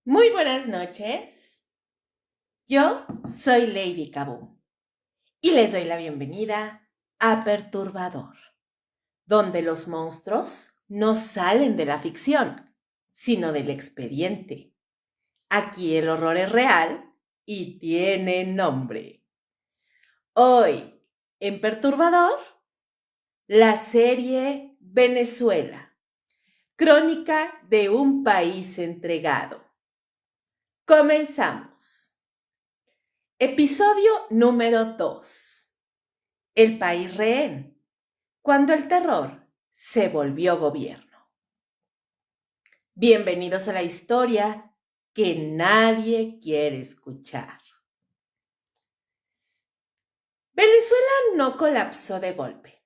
Muy buenas noches. Yo soy Lady Kaboom y les doy la bienvenida a Perturbador, donde los monstruos no salen de la ficción, sino del expediente. Aquí el horror es real y tiene nombre. Hoy, en Perturbador, la serie Venezuela, crónica de un país entregado. Comenzamos. Episodio número 2. El país rehén, cuando el terror se volvió gobierno. Bienvenidos a la historia que nadie quiere escuchar. Venezuela no colapsó de golpe.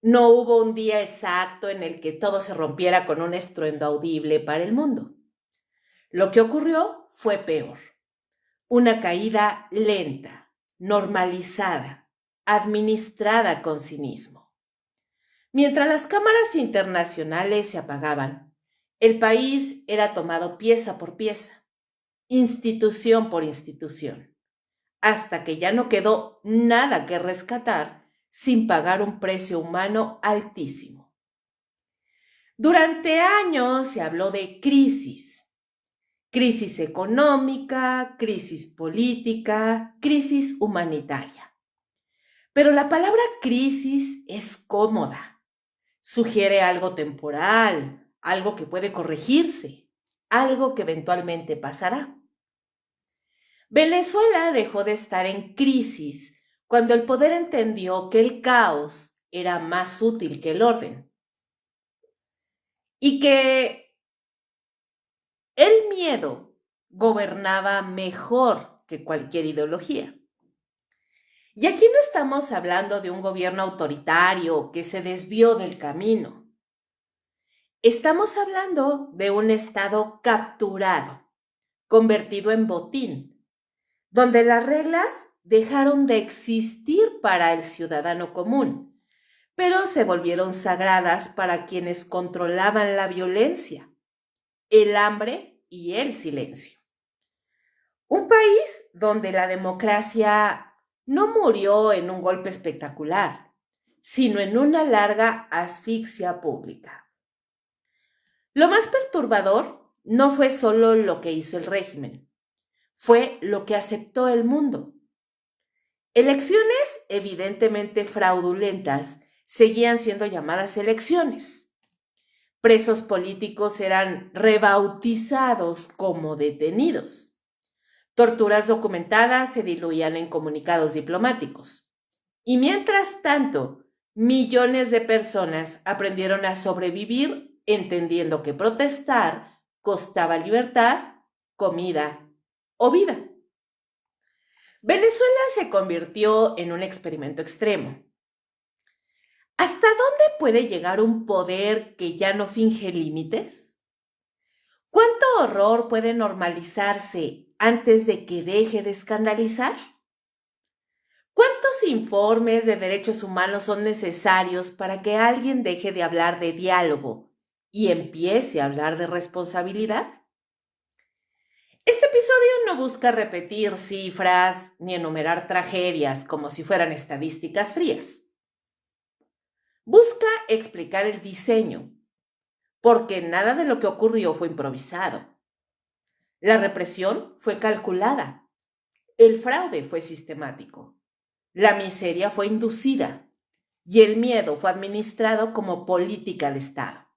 No hubo un día exacto en el que todo se rompiera con un estruendo audible para el mundo. Lo que ocurrió fue peor. Una caída lenta, normalizada, administrada con cinismo. Mientras las cámaras internacionales se apagaban, el país era tomado pieza por pieza, institución por institución, hasta que ya no quedó nada que rescatar sin pagar un precio humano altísimo. Durante años se habló de crisis económica, crisis política, crisis humanitaria. Pero la palabra crisis es cómoda. Sugiere algo temporal, algo que puede corregirse, algo que eventualmente pasará. Venezuela dejó de estar en crisis cuando el poder entendió que el caos era más útil que el orden y que el miedo gobernaba mejor que cualquier ideología. Y aquí no estamos hablando de un gobierno autoritario que se desvió del camino. Estamos hablando de un Estado capturado, convertido en botín, donde las reglas dejaron de existir para el ciudadano común, pero se volvieron sagradas para quienes controlaban la violencia, el hambre y el silencio. Un país donde la democracia no murió en un golpe espectacular, sino en una larga asfixia pública. Lo más perturbador no fue solo lo que hizo el régimen, fue lo que aceptó el mundo. Elecciones evidentemente fraudulentas seguían siendo llamadas elecciones. Presos políticos eran rebautizados como detenidos. Torturas documentadas se diluían en comunicados diplomáticos. Y mientras tanto, millones de personas aprendieron a sobrevivir entendiendo que protestar costaba libertad, comida o vida. Venezuela se convirtió en un experimento extremo. ¿Hasta dónde puede llegar un poder que ya no finge límites? ¿Cuánto horror puede normalizarse antes de que deje de escandalizar? ¿Cuántos informes de derechos humanos son necesarios para que alguien deje de hablar de diálogo y empiece a hablar de responsabilidad? Este episodio no busca repetir cifras ni enumerar tragedias como si fueran estadísticas frías. Busca explicar el diseño, porque nada de lo que ocurrió fue improvisado. La represión fue calculada, el fraude fue sistemático, la miseria fue inducida y el miedo fue administrado como política de Estado.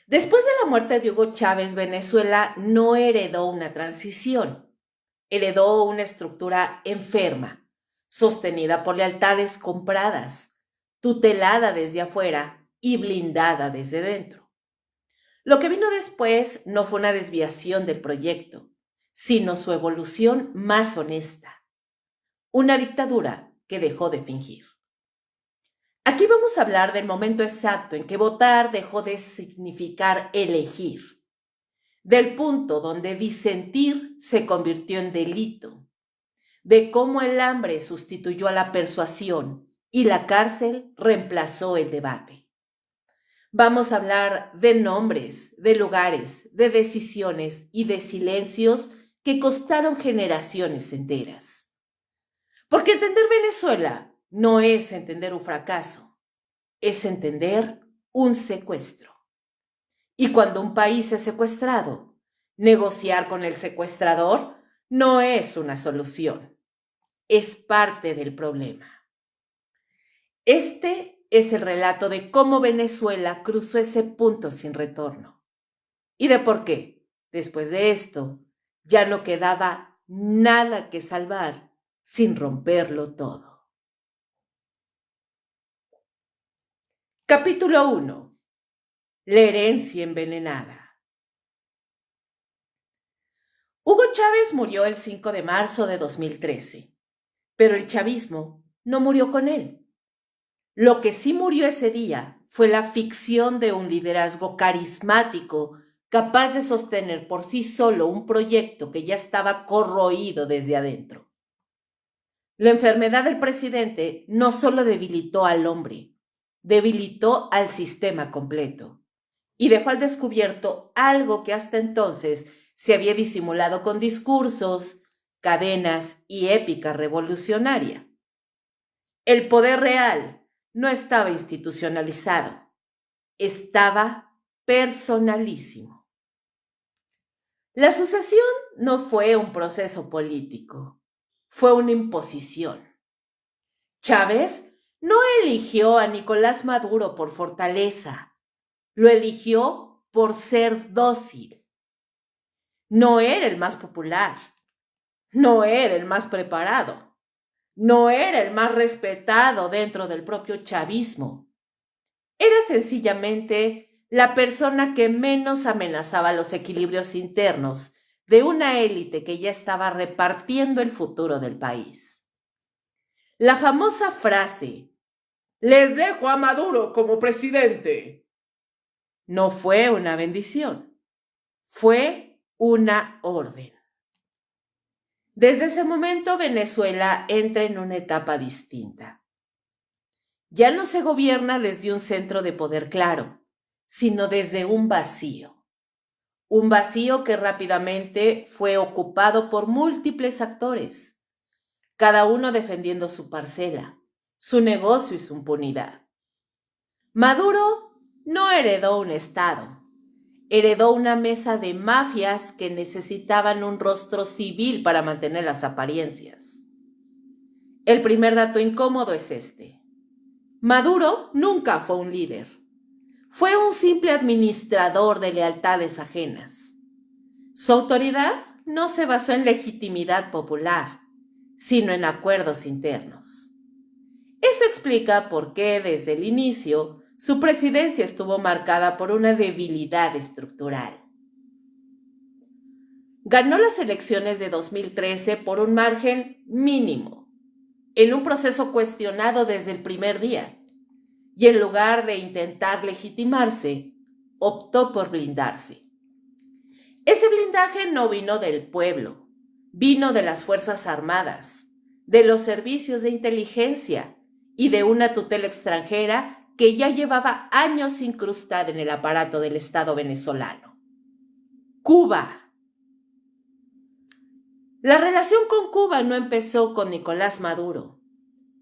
Después de la muerte de Hugo Chávez, Venezuela no heredó una transición, heredó una estructura enferma, sostenida por lealtades compradas, tutelada desde afuera y blindada desde dentro. Lo que vino después no fue una desviación del proyecto, sino su evolución más honesta, una dictadura que dejó de fingir. Aquí vamos a hablar del momento exacto en que votar dejó de significar elegir, del punto donde disentir se convirtió en delito, de cómo el hambre sustituyó a la persuasión y la cárcel reemplazó el debate. Vamos a hablar de nombres, de lugares, de decisiones y de silencios que costaron generaciones enteras. Porque entender Venezuela no es entender un fracaso, es entender un secuestro. Y cuando un país es secuestrado, negociar con el secuestrador no es una solución, es parte del problema. Este es el relato de cómo Venezuela cruzó ese punto sin retorno y de por qué, después de esto, ya no quedaba nada que salvar sin romperlo todo. Capítulo 1. La herencia envenenada. Hugo Chávez murió el 5 de marzo de 2013, pero el chavismo no murió con él. Lo que sí murió ese día fue la ficción de un liderazgo carismático capaz de sostener por sí solo un proyecto que ya estaba corroído desde adentro. La enfermedad del presidente no solo debilitó al hombre, debilitó al sistema completo y dejó al descubierto algo que hasta entonces se había disimulado con discursos, cadenas y épica revolucionaria. El poder real no estaba institucionalizado, estaba personalísimo. La sucesión no fue un proceso político, fue una imposición. Chávez no eligió a Nicolás Maduro por fortaleza, lo eligió por ser dócil. No era el más popular, no era el más preparado, no era el más respetado dentro del propio chavismo. Era sencillamente la persona que menos amenazaba los equilibrios internos de una élite que ya estaba repartiendo el futuro del país. La famosa frase, "les dejo a Maduro como presidente", no fue una bendición, fue una orden. Desde ese momento Venezuela entra en una etapa distinta. Ya no se gobierna desde un centro de poder claro, sino desde un vacío que rápidamente fue ocupado por múltiples actores, cada uno defendiendo su parcela, su negocio y su impunidad. Maduro no heredó un Estado, heredó una mesa de mafias que necesitaban un rostro civil para mantener las apariencias. El primer dato incómodo es este. Maduro nunca fue un líder. Fue un simple administrador de lealtades ajenas. Su autoridad no se basó en legitimidad popular, sino en acuerdos internos. Eso explica por qué desde el inicio su presidencia estuvo marcada por una debilidad estructural. Ganó las elecciones de 2013 por un margen mínimo, en un proceso cuestionado desde el primer día, y en lugar de intentar legitimarse, optó por blindarse. Ese blindaje no vino del pueblo, vino de las Fuerzas Armadas, de los servicios de inteligencia y de una tutela extranjera que ya llevaba años incrustada en el aparato del Estado venezolano. Cuba. La relación con Cuba no empezó con Nicolás Maduro,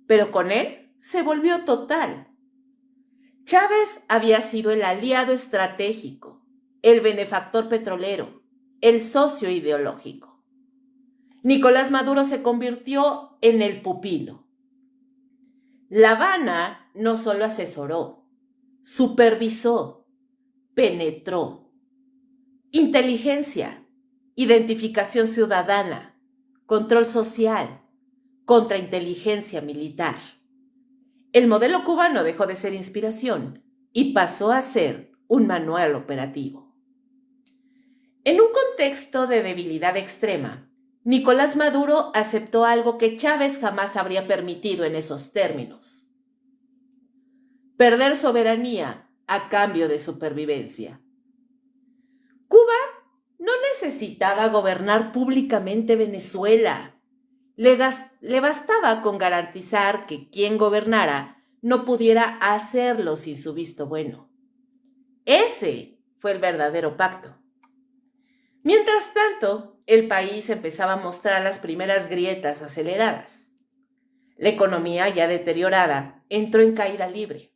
pero con él se volvió total. Chávez había sido el aliado estratégico, el benefactor petrolero, el socio ideológico. Nicolás Maduro se convirtió en el pupilo. La Habana no solo asesoró, supervisó, penetró. Inteligencia, identificación ciudadana, control social, contrainteligencia militar. El modelo cubano dejó de ser inspiración y pasó a ser un manual operativo. En un contexto de debilidad extrema, Nicolás Maduro aceptó algo que Chávez jamás habría permitido en esos términos: perder soberanía a cambio de supervivencia. Cuba no necesitaba gobernar públicamente Venezuela. Le bastaba con garantizar que quien gobernara no pudiera hacerlo sin su visto bueno. Ese fue el verdadero pacto. Mientras tanto, el país empezaba a mostrar las primeras grietas aceleradas. La economía, ya deteriorada, entró en caída libre.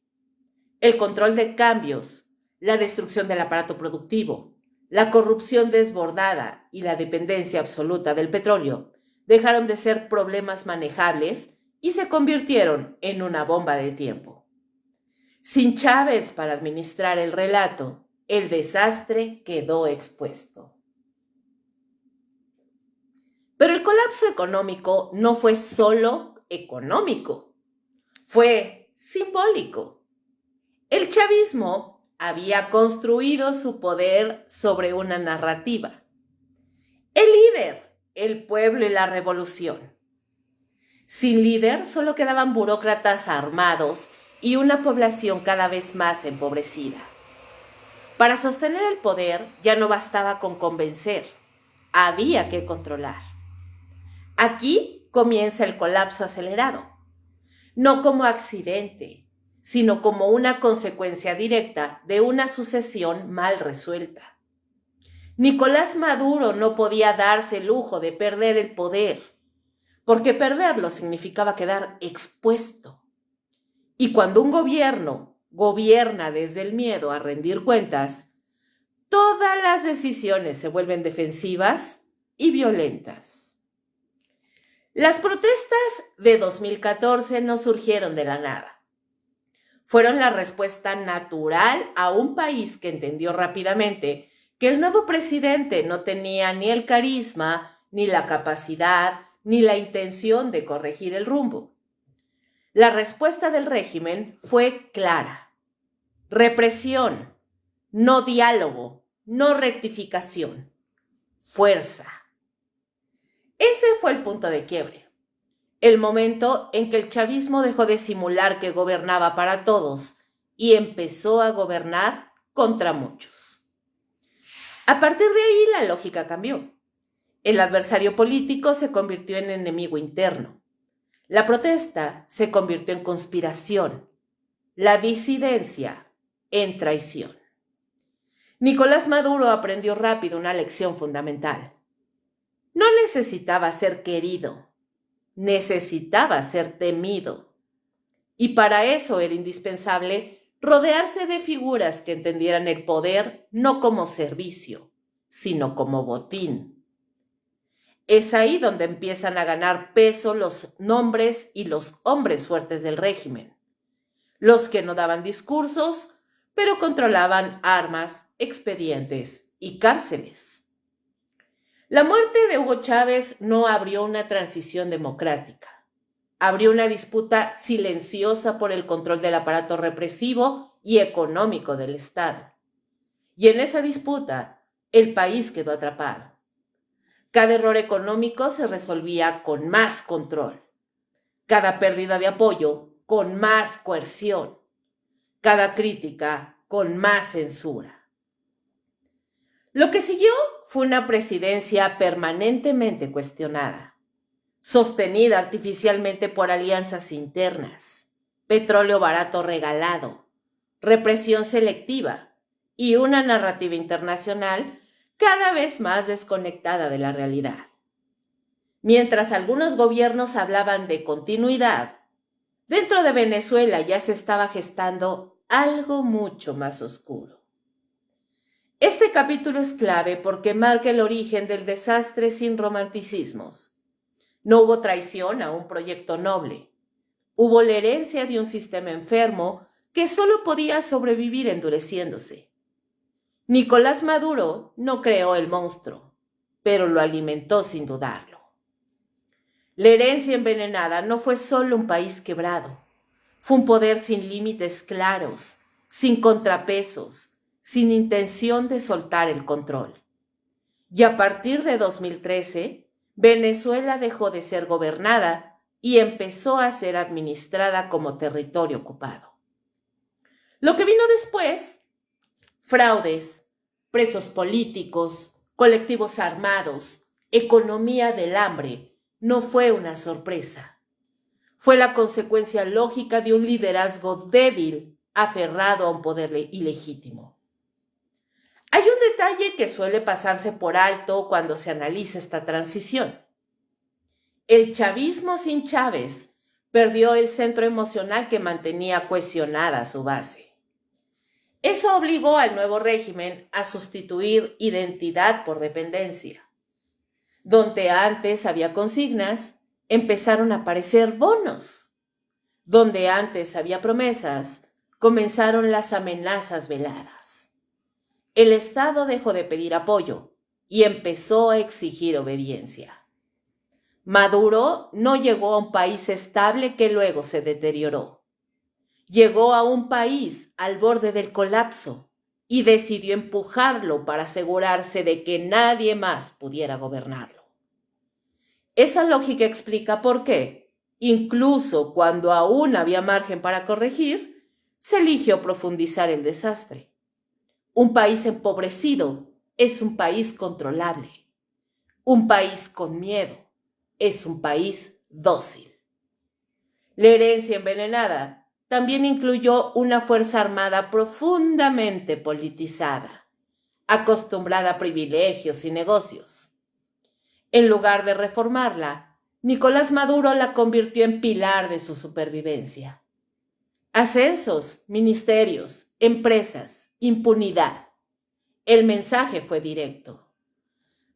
El control de cambios, la destrucción del aparato productivo, la corrupción desbordada y la dependencia absoluta del petróleo dejaron de ser problemas manejables y se convirtieron en una bomba de tiempo. Sin Chávez para administrar el relato, el desastre quedó expuesto. Pero el colapso económico no fue solo económico, fue simbólico. El chavismo había construido su poder sobre una narrativa. El líder, el pueblo y la revolución. Sin líder solo quedaban burócratas armados y una población cada vez más empobrecida. Para sostener el poder ya no bastaba con convencer, había que controlar. Aquí comienza el colapso acelerado, no como accidente, sino como una consecuencia directa de una sucesión mal resuelta. Nicolás Maduro no podía darse el lujo de perder el poder, porque perderlo significaba quedar expuesto. Y cuando un gobierno gobierna desde el miedo a rendir cuentas, todas las decisiones se vuelven defensivas y violentas. Las protestas de 2014 no surgieron de la nada. Fueron la respuesta natural a un país que entendió rápidamente que el nuevo presidente no tenía ni el carisma, ni la capacidad, ni la intención de corregir el rumbo. La respuesta del régimen fue clara: represión, no diálogo, no rectificación, fuerza. Ese fue el punto de quiebre, el momento en que el chavismo dejó de simular que gobernaba para todos y empezó a gobernar contra muchos. A partir de ahí la lógica cambió. El adversario político se convirtió en enemigo interno. La protesta se convirtió en conspiración, la disidencia en traición. Nicolás Maduro aprendió rápido una lección fundamental. No necesitaba ser querido, necesitaba ser temido. Y para eso era indispensable rodearse de figuras que entendieran el poder no como servicio, sino como botín. Es ahí donde empiezan a ganar peso los nombres y los hombres fuertes del régimen. Los que no daban discursos, pero controlaban armas, expedientes y cárceles. La muerte de Hugo Chávez no abrió una transición democrática. Abrió una disputa silenciosa por el control del aparato represivo y económico del Estado. Y en esa disputa, el país quedó atrapado. Cada error económico se resolvía con más control. Cada pérdida de apoyo con más coerción. Cada crítica con más censura. Lo que siguió fue una presidencia permanentemente cuestionada, sostenida artificialmente por alianzas internas, petróleo barato regalado, represión selectiva y una narrativa internacional cada vez más desconectada de la realidad. Mientras algunos gobiernos hablaban de continuidad, dentro de Venezuela ya se estaba gestando algo mucho más oscuro. Este capítulo es clave porque marca el origen del desastre sin romanticismos. No hubo traición a un proyecto noble. Hubo la herencia de un sistema enfermo que solo podía sobrevivir endureciéndose. Nicolás Maduro no creó el monstruo, pero lo alimentó sin dudarlo. La herencia envenenada no fue solo un país quebrado, fue un poder sin límites claros, sin contrapesos, sin intención de soltar el control. Y a partir de 2013, Venezuela dejó de ser gobernada y empezó a ser administrada como territorio ocupado. Lo que vino después: fraudes, presos políticos, colectivos armados, economía del hambre, no fue una sorpresa. Fue la consecuencia lógica de un liderazgo débil, aferrado a un poder ilegítimo. Hay un detalle que suele pasarse por alto cuando se analiza esta transición. El chavismo sin Chávez perdió el centro emocional que mantenía cohesionada su base. Eso obligó al nuevo régimen a sustituir identidad por dependencia. Donde antes había consignas, empezaron a aparecer bonos. Donde antes había promesas, comenzaron las amenazas veladas. El Estado dejó de pedir apoyo y empezó a exigir obediencia. Maduro no llegó a un país estable que luego se deterioró. Llegó a un país al borde del colapso y decidió empujarlo para asegurarse de que nadie más pudiera gobernarlo. Esa lógica explica por qué, incluso cuando aún había margen para corregir, se eligió profundizar el desastre. Un país empobrecido es un país controlable. Un país con miedo es un país dócil. La herencia envenenada también incluyó una fuerza armada profundamente politizada, acostumbrada a privilegios y negocios. En lugar de reformarla, Nicolás Maduro la convirtió en pilar de su supervivencia. Ascensos, ministerios, empresas, impunidad. El mensaje fue directo.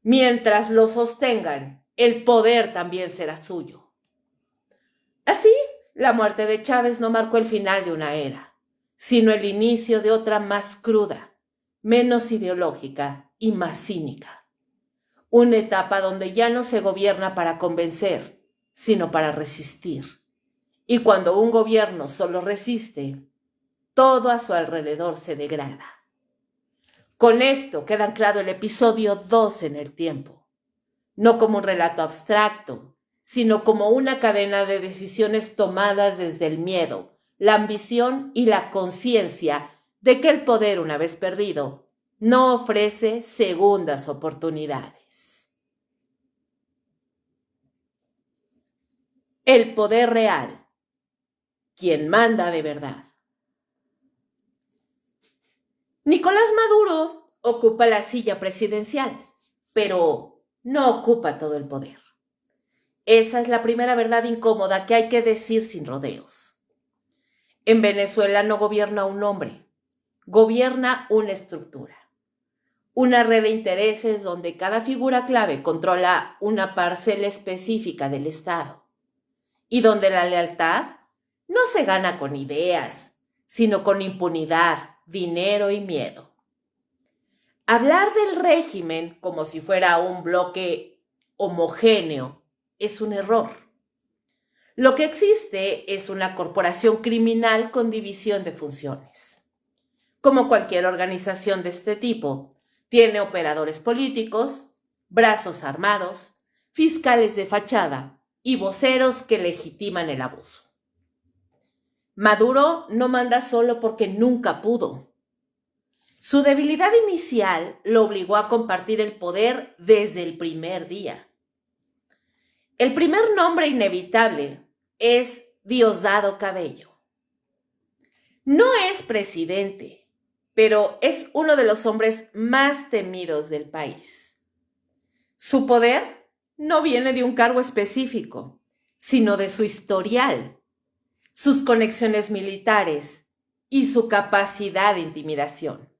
Mientras lo sostengan, el poder también será suyo. Así, la muerte de Chávez no marcó el final de una era, sino el inicio de otra más cruda, menos ideológica y más cínica. Una etapa donde ya no se gobierna para convencer, sino para resistir. Y cuando un gobierno solo resiste, todo a su alrededor se degrada. Con esto queda anclado el episodio 2 en el tiempo, no como un relato abstracto, sino como una cadena de decisiones tomadas desde el miedo, la ambición y la conciencia de que el poder, una vez perdido, no ofrece segundas oportunidades. El poder real, quien manda de verdad. Nicolás Maduro ocupa la silla presidencial, pero no ocupa todo el poder. Esa es la primera verdad incómoda que hay que decir sin rodeos. En Venezuela no gobierna un hombre, gobierna una estructura. Una red de intereses donde cada figura clave controla una parcela específica del Estado y donde la lealtad no se gana con ideas, sino con impunidad, dinero y miedo. Hablar del régimen como si fuera un bloque homogéneo es un error. Lo que existe es una corporación criminal con división de funciones. Como cualquier organización de este tipo, tiene operadores políticos, brazos armados, fiscales de fachada y voceros que legitiman el abuso. Maduro no manda solo porque nunca pudo. Su debilidad inicial lo obligó a compartir el poder desde el primer día. El primer nombre inevitable es Diosdado Cabello. No es presidente, pero es uno de los hombres más temidos del país. Su poder no viene de un cargo específico, sino de su historial, sus conexiones militares y su capacidad de intimidación.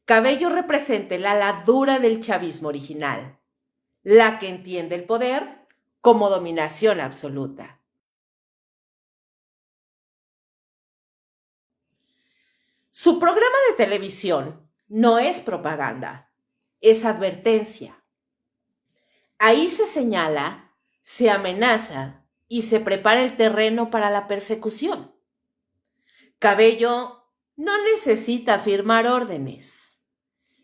Cabello representa el ala dura del chavismo original, la que entiende el poder como dominación absoluta. Su programa de televisión no es propaganda, es advertencia. Ahí se señala, se amenaza y se prepara el terreno para la persecución. Cabello no necesita firmar órdenes.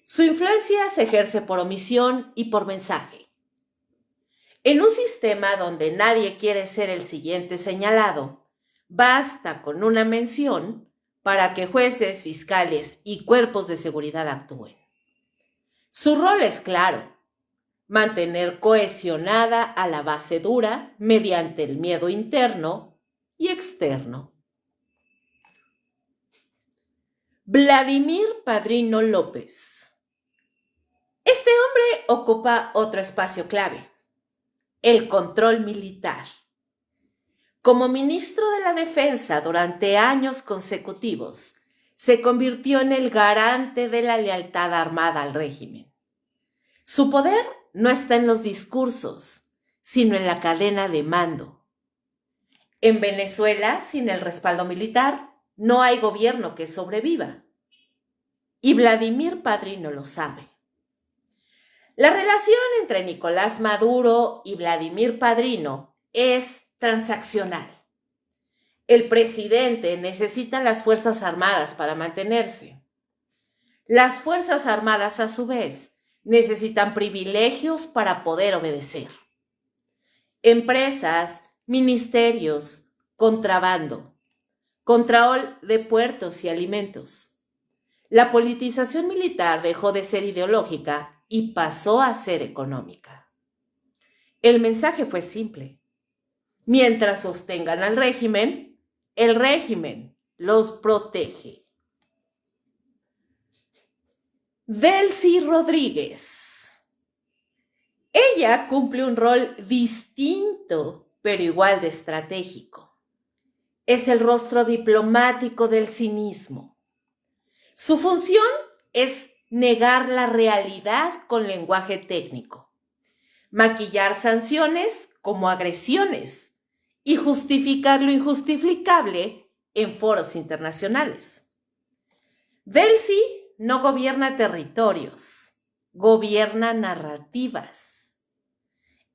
Su influencia se ejerce por omisión y por mensaje. En un sistema donde nadie quiere ser el siguiente señalado, basta con una mención para que jueces, fiscales y cuerpos de seguridad actúen. Su rol es claro: mantener cohesionada a la base dura mediante el miedo interno y externo. Vladimir Padrino López. Este hombre ocupa otro espacio clave, el control militar. Como ministro de la Defensa durante años consecutivos, se convirtió en el garante de la lealtad armada al régimen. Su poder no está en los discursos, sino en la cadena de mando. En Venezuela, sin el respaldo militar, no hay gobierno que sobreviva. Y Vladimir Padrino lo sabe. La relación entre Nicolás Maduro y Vladimir Padrino es transaccional. El presidente necesita las Fuerzas Armadas para mantenerse. Las Fuerzas Armadas, a su vez, necesitan privilegios para poder obedecer. Empresas, ministerios, contrabando, control de puertos y alimentos. La politización militar dejó de ser ideológica y pasó a ser económica. El mensaje fue simple. Mientras sostengan al régimen, el régimen los protege. Delcy Rodríguez. Ella cumple un rol distinto, pero igual de estratégico. Es el rostro diplomático del cinismo. Su función es negar la realidad con lenguaje técnico, maquillar sanciones como agresiones y justificar lo injustificable en foros internacionales. Delcy no gobierna territorios, gobierna narrativas.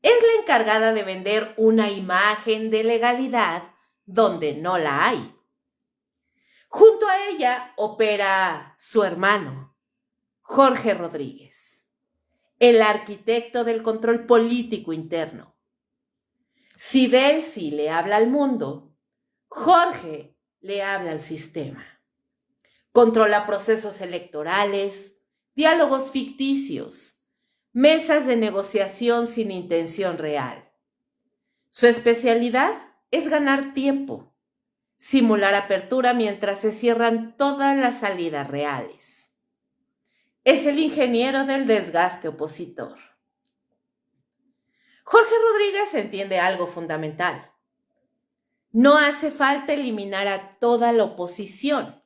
Es la encargada de vender una imagen de legalidad donde no la hay. Junto a ella opera su hermano, Jorge Rodríguez, el arquitecto del control político interno. Si Delcy le habla al mundo, Jorge le habla al sistema. Controla procesos electorales, diálogos ficticios, mesas de negociación sin intención real. Su especialidad es ganar tiempo, simular apertura mientras se cierran todas las salidas reales. Es el ingeniero del desgaste opositor. Jorge Rodríguez entiende algo fundamental. No hace falta eliminar a toda la oposición.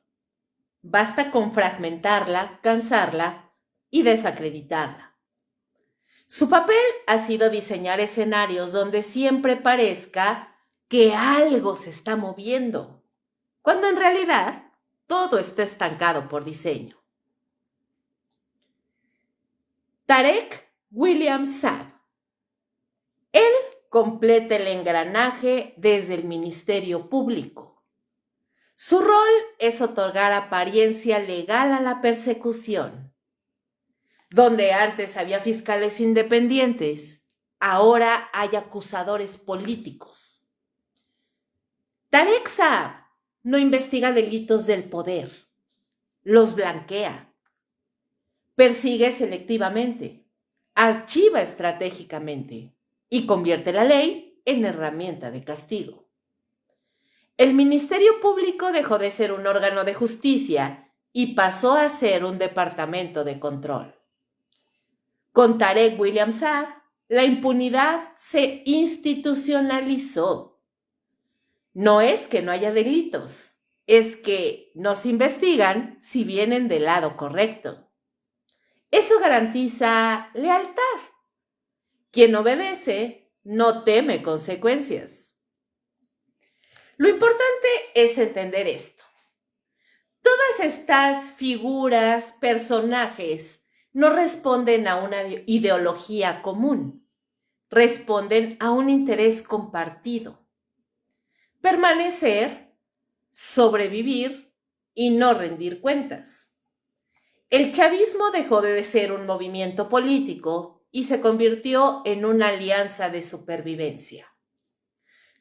Basta con fragmentarla, cansarla y desacreditarla. Su papel ha sido diseñar escenarios donde siempre parezca que algo se está moviendo, cuando en realidad todo está estancado por diseño. Tarek William Saab. Él completa el engranaje desde el Ministerio Público. Su rol es otorgar apariencia legal a la persecución. Donde antes había fiscales independientes, ahora hay acusadores políticos. Tarek Saab no investiga delitos del poder, los blanquea, persigue selectivamente, archiva estratégicamente y convierte la ley en herramienta de castigo. El Ministerio Público dejó de ser un órgano de justicia y pasó a ser un departamento de control. Con Tarek William Saab, la impunidad se institucionalizó. No es que no haya delitos, es que no se investigan si vienen del lado correcto. Eso garantiza lealtad. Quien obedece no teme consecuencias. Lo importante es entender esto. Todas estas figuras, personajes, no responden a una ideología común, responden a un interés compartido. Permanecer, sobrevivir y no rendir cuentas. El chavismo dejó de ser un movimiento político y se convirtió en una alianza de supervivencia.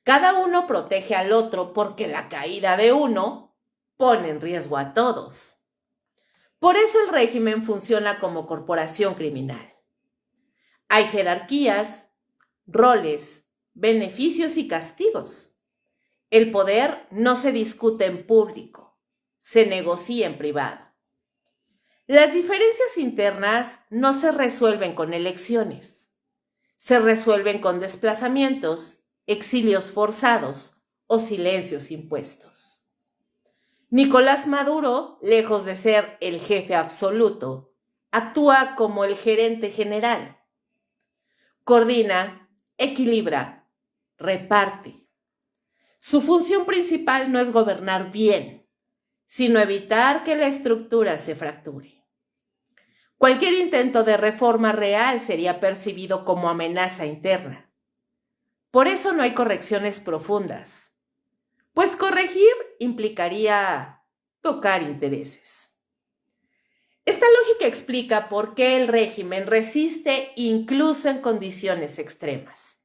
Cada uno protege al otro porque la caída de uno pone en riesgo a todos. Por eso el régimen funciona como corporación criminal. Hay jerarquías, roles, beneficios y castigos. El poder no se discute en público, se negocia en privado. Las diferencias internas no se resuelven con elecciones, se resuelven con desplazamientos, exilios forzados o silencios impuestos. Nicolás Maduro, lejos de ser el jefe absoluto, actúa como el gerente general. Coordina, equilibra, reparte. Su función principal no es gobernar bien, sino evitar que la estructura se fracture. Cualquier intento de reforma real sería percibido como amenaza interna. Por eso no hay correcciones profundas, pues corregir implicaría tocar intereses. Esta lógica explica por qué el régimen resiste incluso en condiciones extremas.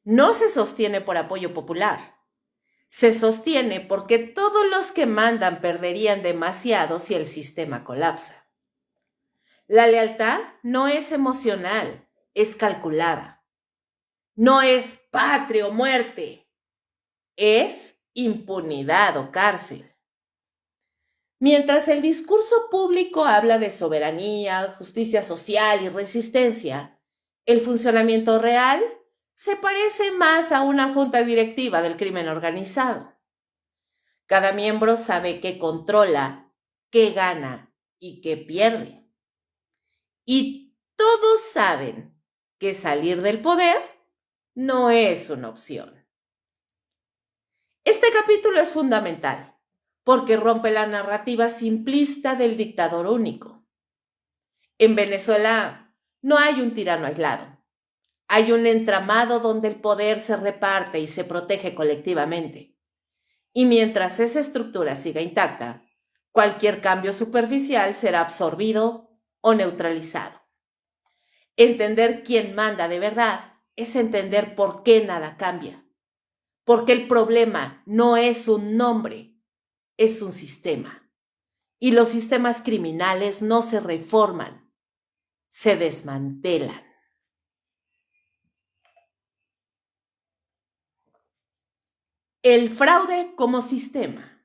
No se sostiene por apoyo popular. Se sostiene porque todos los que mandan perderían demasiado si el sistema colapsa. La lealtad no es emocional, es calculada. No es patria o muerte, es impunidad o cárcel. Mientras el discurso público habla de soberanía, justicia social y resistencia, el funcionamiento real se parece más a una junta directiva del crimen organizado. Cada miembro sabe qué controla, qué gana y qué pierde. Y todos saben que salir del poder no es una opción. Este capítulo es fundamental porque rompe la narrativa simplista del dictador único. En Venezuela no hay un tirano aislado. Hay un entramado donde el poder se reparte y se protege colectivamente. Y mientras esa estructura siga intacta, cualquier cambio superficial será absorbido o neutralizado. Entender quién manda de verdad es entender por qué nada cambia. Porque el problema no es un nombre, es un sistema. Y los sistemas criminales no se reforman, se desmantelan. El fraude como sistema.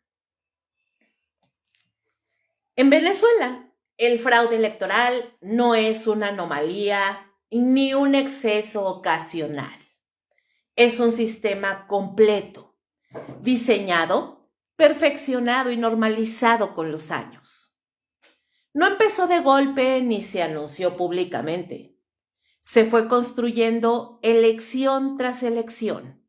En Venezuela, el fraude electoral no es una anomalía ni un exceso ocasional. Es un sistema completo, diseñado, perfeccionado y normalizado con los años. No empezó de golpe ni se anunció públicamente. Se fue construyendo elección tras elección,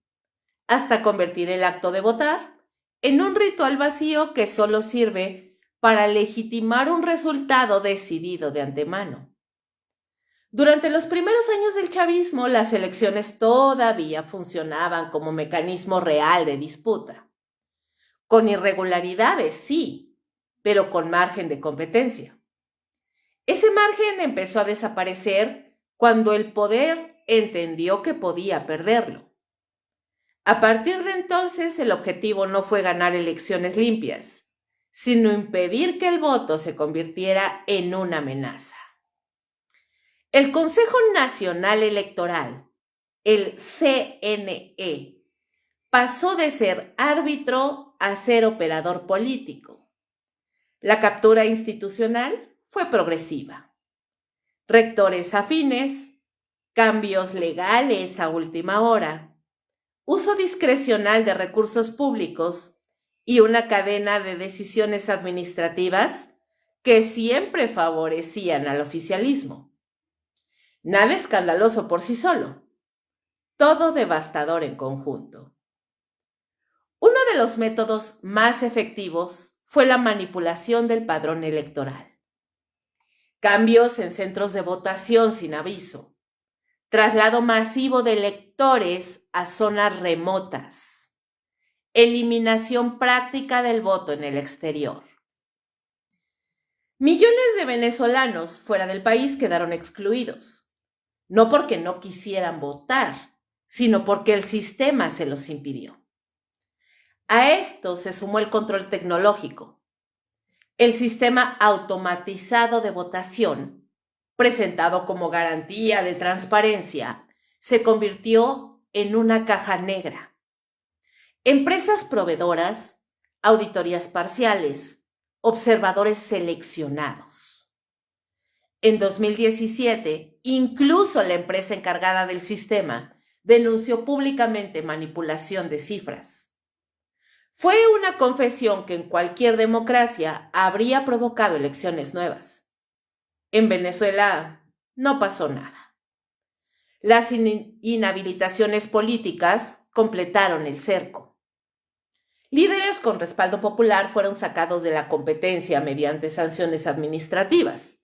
hasta convertir el acto de votar en un ritual vacío que solo sirve para legitimar un resultado decidido de antemano. Durante los primeros años del chavismo, las elecciones todavía funcionaban como mecanismo real de disputa. Con irregularidades, sí, pero con margen de competencia. Ese margen empezó a desaparecer cuando el poder entendió que podía perderlo. A partir de entonces, el objetivo no fue ganar elecciones limpias, sino impedir que el voto se convirtiera en una amenaza. El Consejo Nacional Electoral, el CNE, pasó de ser árbitro a ser operador político. La captura institucional fue progresiva. Rectores afines, cambios legales a última hora, uso discrecional de recursos públicos y una cadena de decisiones administrativas que siempre favorecían al oficialismo. Nada escandaloso por sí solo, todo devastador en conjunto. Uno de los métodos más efectivos fue la manipulación del padrón electoral. Cambios en centros de votación sin aviso, traslado masivo de electores a zonas remotas, eliminación práctica del voto en el exterior. Millones de venezolanos fuera del país quedaron excluidos, no porque no quisieran votar, sino porque el sistema se los impidió. A esto se sumó el control tecnológico. El sistema automatizado de votación, presentado como garantía de transparencia, se convirtió en una caja negra. Empresas proveedoras auditorías parciales, observadores seleccionados. En 2017, incluso la empresa encargada del sistema denunció públicamente manipulación de cifras. Fue una confesión que en cualquier democracia habría provocado elecciones nuevas. En Venezuela no pasó nada. Las inhabilitaciones políticas completaron el cerco. Líderes con respaldo popular fueron sacados de la competencia mediante sanciones administrativas,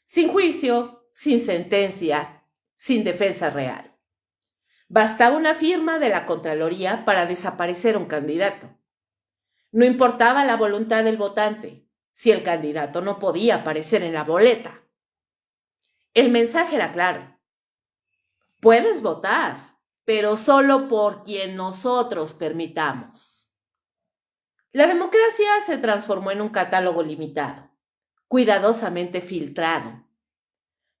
sin juicio, sin sentencia, sin defensa real. Bastaba una firma de la Contraloría para desaparecer un candidato. No importaba la voluntad del votante, si el candidato no podía aparecer en la boleta. El mensaje era claro. Puedes votar, pero solo por quien nosotros permitamos. La democracia se transformó en un catálogo limitado, cuidadosamente filtrado.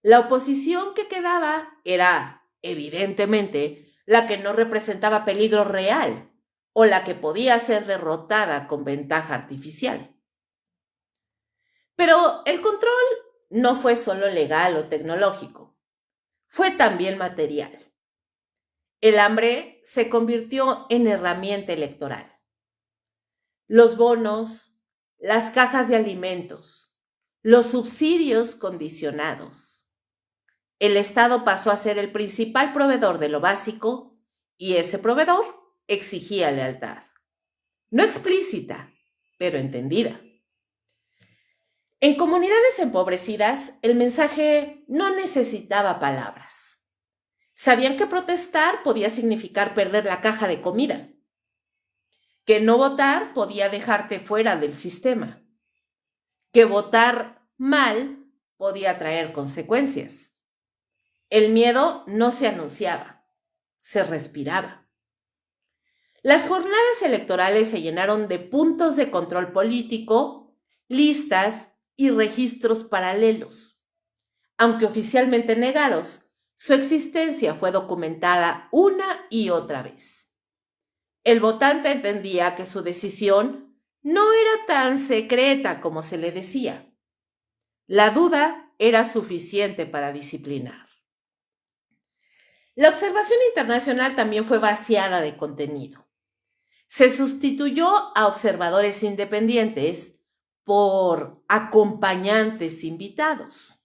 La oposición que quedaba era, evidentemente, la que no representaba peligro real o la que podía ser derrotada con ventaja artificial. Pero el control no fue solo legal o tecnológico, fue también material. El hambre se convirtió en herramienta electoral. Los bonos, las cajas de alimentos, los subsidios condicionados. El Estado pasó a ser el principal proveedor de lo básico y ese proveedor exigía lealtad. No explícita, pero entendida. En comunidades empobrecidas, el mensaje no necesitaba palabras. Sabían que protestar podía significar perder la caja de comida, que no votar podía dejarte fuera del sistema, que votar mal podía traer consecuencias. El miedo no se anunciaba, se respiraba. Las jornadas electorales se llenaron de puntos de control político, listas y registros paralelos. Aunque oficialmente negados, su existencia fue documentada una y otra vez. El votante entendía que su decisión no era tan secreta como se le decía. La duda era suficiente para disciplinar. La observación internacional también fue vaciada de contenido. Se sustituyó a observadores independientes por acompañantes invitados,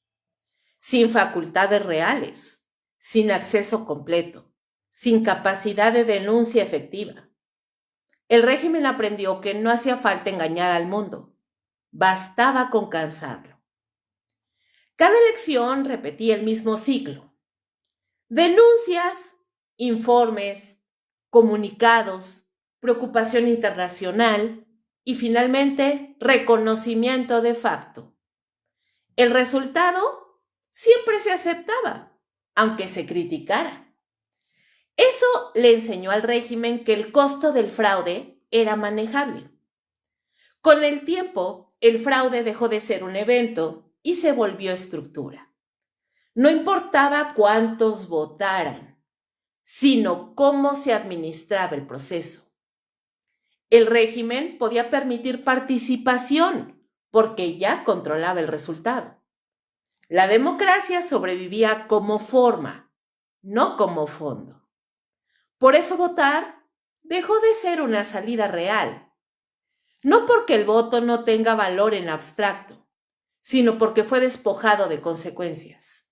sin facultades reales, sin acceso completo, sin capacidad de denuncia efectiva. El régimen aprendió que no hacía falta engañar al mundo, bastaba con cansarlo. Cada elección repetía el mismo ciclo. Denuncias, informes, comunicados, preocupación internacional y finalmente reconocimiento de facto. El resultado siempre se aceptaba, aunque se criticara. Eso le enseñó al régimen que el costo del fraude era manejable. Con el tiempo, el fraude dejó de ser un evento y se volvió estructura. No importaba cuántos votaran, sino cómo se administraba el proceso. El régimen podía permitir participación porque ya controlaba el resultado. La democracia sobrevivía como forma, no como fondo. Por eso votar dejó de ser una salida real. No porque el voto no tenga valor en abstracto, sino porque fue despojado de consecuencias.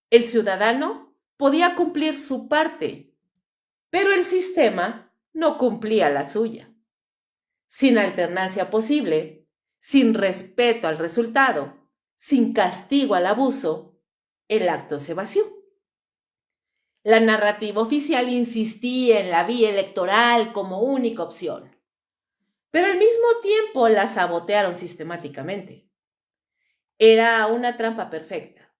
El ciudadano podía cumplir su parte, pero el sistema no cumplía la suya. Sin alternancia posible, sin respeto al resultado, sin castigo al abuso, el acto se vació. La narrativa oficial insistía en la vía electoral como única opción, pero al mismo tiempo la sabotearon sistemáticamente. Era una trampa perfecta.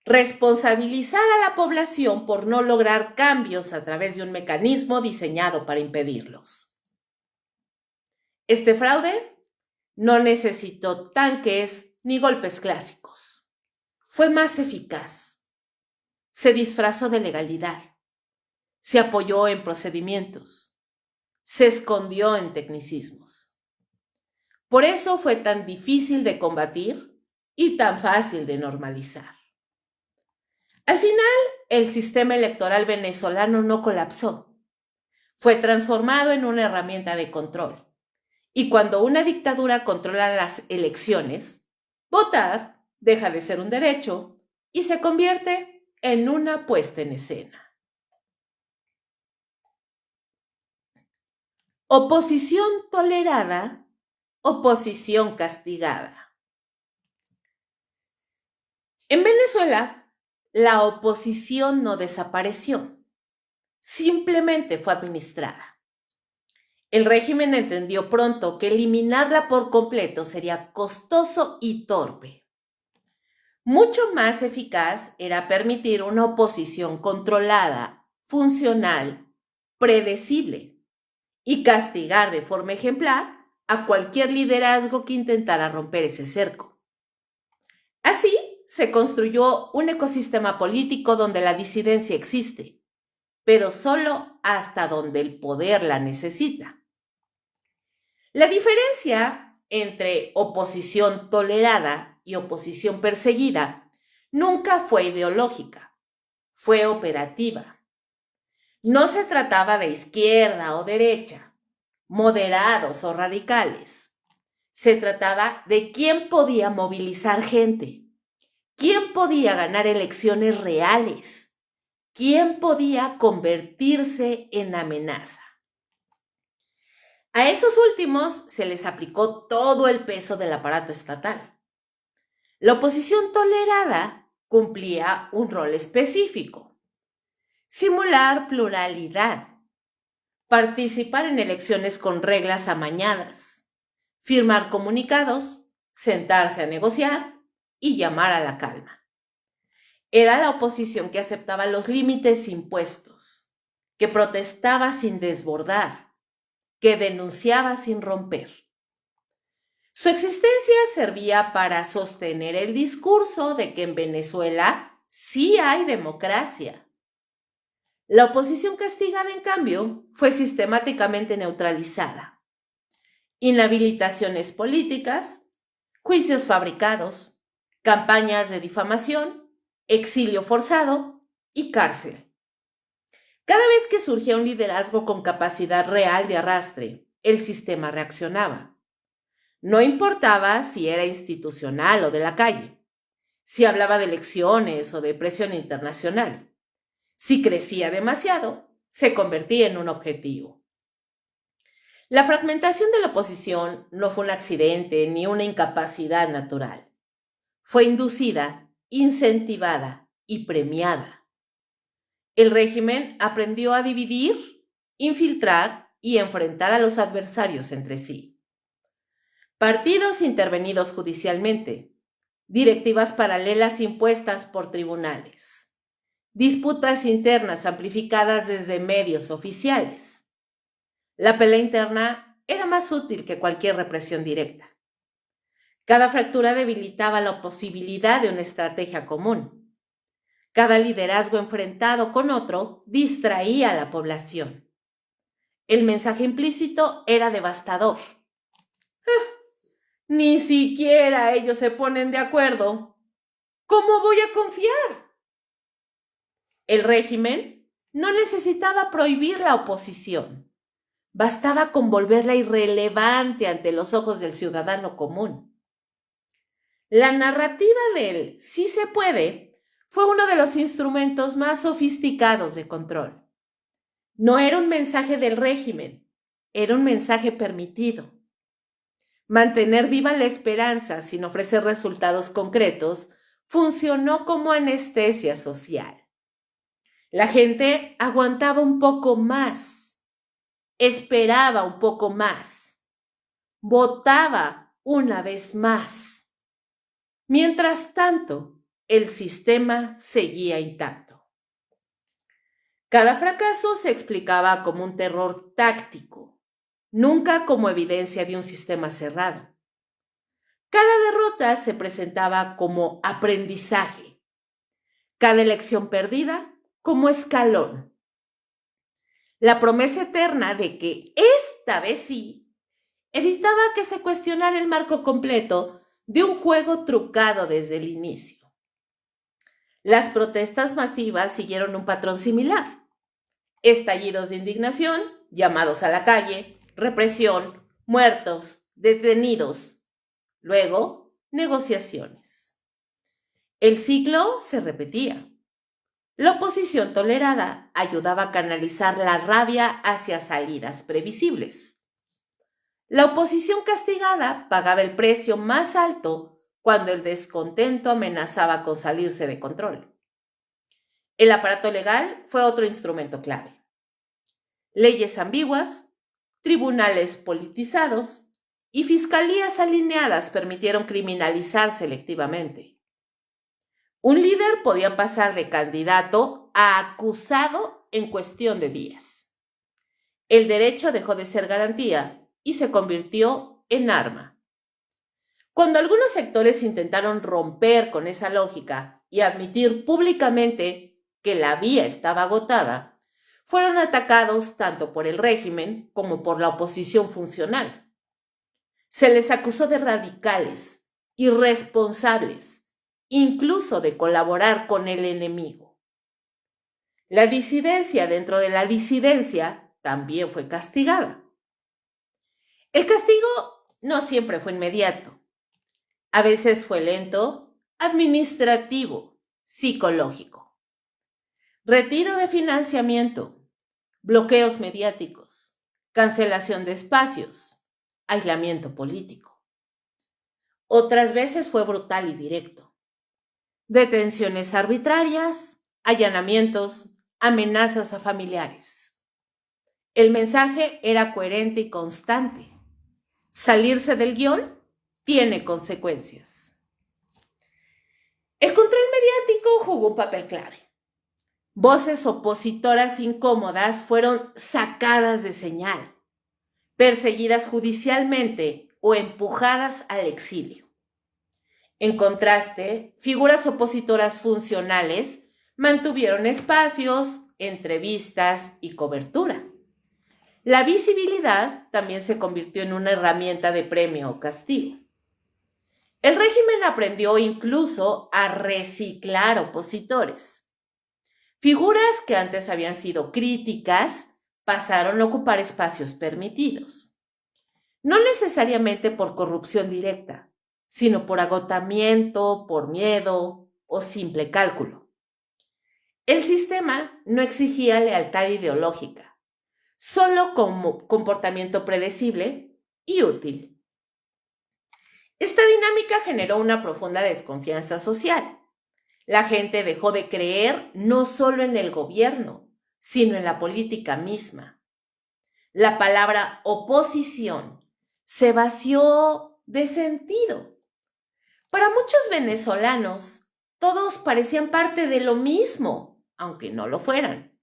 Responsabilizar a la población por no lograr cambios a través de un mecanismo diseñado para impedirlos. Este fraude no necesitó tanques ni golpes clásicos. Fue más eficaz. Se disfrazó de legalidad, se apoyó en procedimientos, se escondió en tecnicismos. Por eso fue tan difícil de combatir y tan fácil de normalizar. Al final, el sistema electoral venezolano no colapsó. Fue transformado en una herramienta de control. Y cuando una dictadura controla las elecciones, votar deja de ser un derecho y se convierte en una puesta en escena. Oposición tolerada, oposición castigada. En Venezuela, la oposición no desapareció, simplemente fue administrada. El régimen entendió pronto que eliminarla por completo sería costoso y torpe. Mucho más eficaz era permitir una oposición controlada, funcional, predecible y castigar de forma ejemplar a cualquier liderazgo que intentara romper ese cerco. Así se construyó un ecosistema político donde la disidencia existe, pero solo hasta donde el poder la necesita. La diferencia entre oposición tolerada y oposición perseguida nunca fue ideológica, fue operativa. No se trataba de izquierda o derecha, moderados o radicales. Se trataba de quién podía movilizar gente, quién podía ganar elecciones reales, quién podía convertirse en amenaza. A esos últimos se les aplicó todo el peso del aparato estatal. La oposición tolerada cumplía un rol específico: simular pluralidad, participar en elecciones con reglas amañadas, firmar comunicados, sentarse a negociar y llamar a la calma. Era la oposición que aceptaba los límites impuestos, que protestaba sin desbordar, que denunciaba sin romper. Su existencia servía para sostener el discurso de que en Venezuela sí hay democracia. La oposición castigada, en cambio, fue sistemáticamente neutralizada. Inhabilitaciones políticas, juicios fabricados, campañas de difamación, exilio forzado y cárcel. Cada vez que surgía un liderazgo con capacidad real de arrastre, el sistema reaccionaba. No importaba si era institucional o de la calle, si hablaba de elecciones o de presión internacional. Si crecía demasiado, se convertía en un objetivo. La fragmentación de la oposición no fue un accidente ni una incapacidad natural. Fue inducida, incentivada y premiada. El régimen aprendió a dividir, infiltrar y enfrentar a los adversarios entre sí. Partidos intervenidos judicialmente, directivas paralelas impuestas por tribunales, disputas internas amplificadas desde medios oficiales. La pelea interna era más útil que cualquier represión directa. Cada fractura debilitaba la posibilidad de una estrategia común. Cada liderazgo enfrentado con otro distraía a la población. El mensaje implícito era devastador. Ni siquiera ellos se ponen de acuerdo. ¿Cómo voy a confiar? El régimen no necesitaba prohibir la oposición. Bastaba con volverla irrelevante ante los ojos del ciudadano común. La narrativa del "sí se puede" fue uno de los instrumentos más sofisticados de control. No era un mensaje del régimen, era un mensaje permitido. Mantener viva la esperanza sin ofrecer resultados concretos funcionó como anestesia social. La gente aguantaba un poco más, esperaba un poco más, votaba una vez más. Mientras tanto, el sistema seguía intacto. Cada fracaso se explicaba como un terror táctico, nunca como evidencia de un sistema cerrado. Cada derrota se presentaba como aprendizaje, cada elección perdida como escalón. La promesa eterna de que esta vez sí evitaba que se cuestionara el marco completo de un juego trucado desde el inicio. Las protestas masivas siguieron un patrón similar: estallidos de indignación, llamados a la calle, represión, muertos, detenidos, luego negociaciones. El ciclo se repetía. La oposición tolerada ayudaba a canalizar la rabia hacia salidas previsibles. La oposición castigada pagaba el precio más alto cuando el descontento amenazaba con salirse de control. El aparato legal fue otro instrumento clave. Leyes ambiguas, tribunales politizados y fiscalías alineadas permitieron criminalizar selectivamente. Un líder podía pasar de candidato a acusado en cuestión de días. El derecho dejó de ser garantía y se convirtió en arma. Cuando algunos sectores intentaron romper con esa lógica y admitir públicamente que la vía estaba agotada, fueron atacados tanto por el régimen como por la oposición funcional. Se les acusó de radicales, irresponsables, incluso de colaborar con el enemigo. La disidencia dentro de la disidencia también fue castigada. El castigo no siempre fue inmediato. A veces fue lento, administrativo, psicológico. Retiro de financiamiento, bloqueos mediáticos, cancelación de espacios, aislamiento político. Otras veces fue brutal y directo. Detenciones arbitrarias, allanamientos, amenazas a familiares. El mensaje era coherente y constante. Salirse del guión tiene consecuencias. El control mediático jugó un papel clave. Voces opositoras incómodas fueron sacadas de señal, perseguidas judicialmente o empujadas al exilio. En contraste, figuras opositoras funcionales mantuvieron espacios, entrevistas y cobertura. La visibilidad también se convirtió en una herramienta de premio o castigo. El régimen aprendió incluso a reciclar opositores. Figuras que antes habían sido críticas pasaron a ocupar espacios permitidos. No necesariamente por corrupción directa, sino por agotamiento, por miedo o simple cálculo. El sistema no exigía lealtad ideológica, solo como comportamiento predecible y útil. Esta dinámica generó una profunda desconfianza social. La gente dejó de creer no solo en el gobierno, sino en la política misma. La palabra oposición se vació de sentido. Para muchos venezolanos, todos parecían parte de lo mismo, aunque no lo fueran.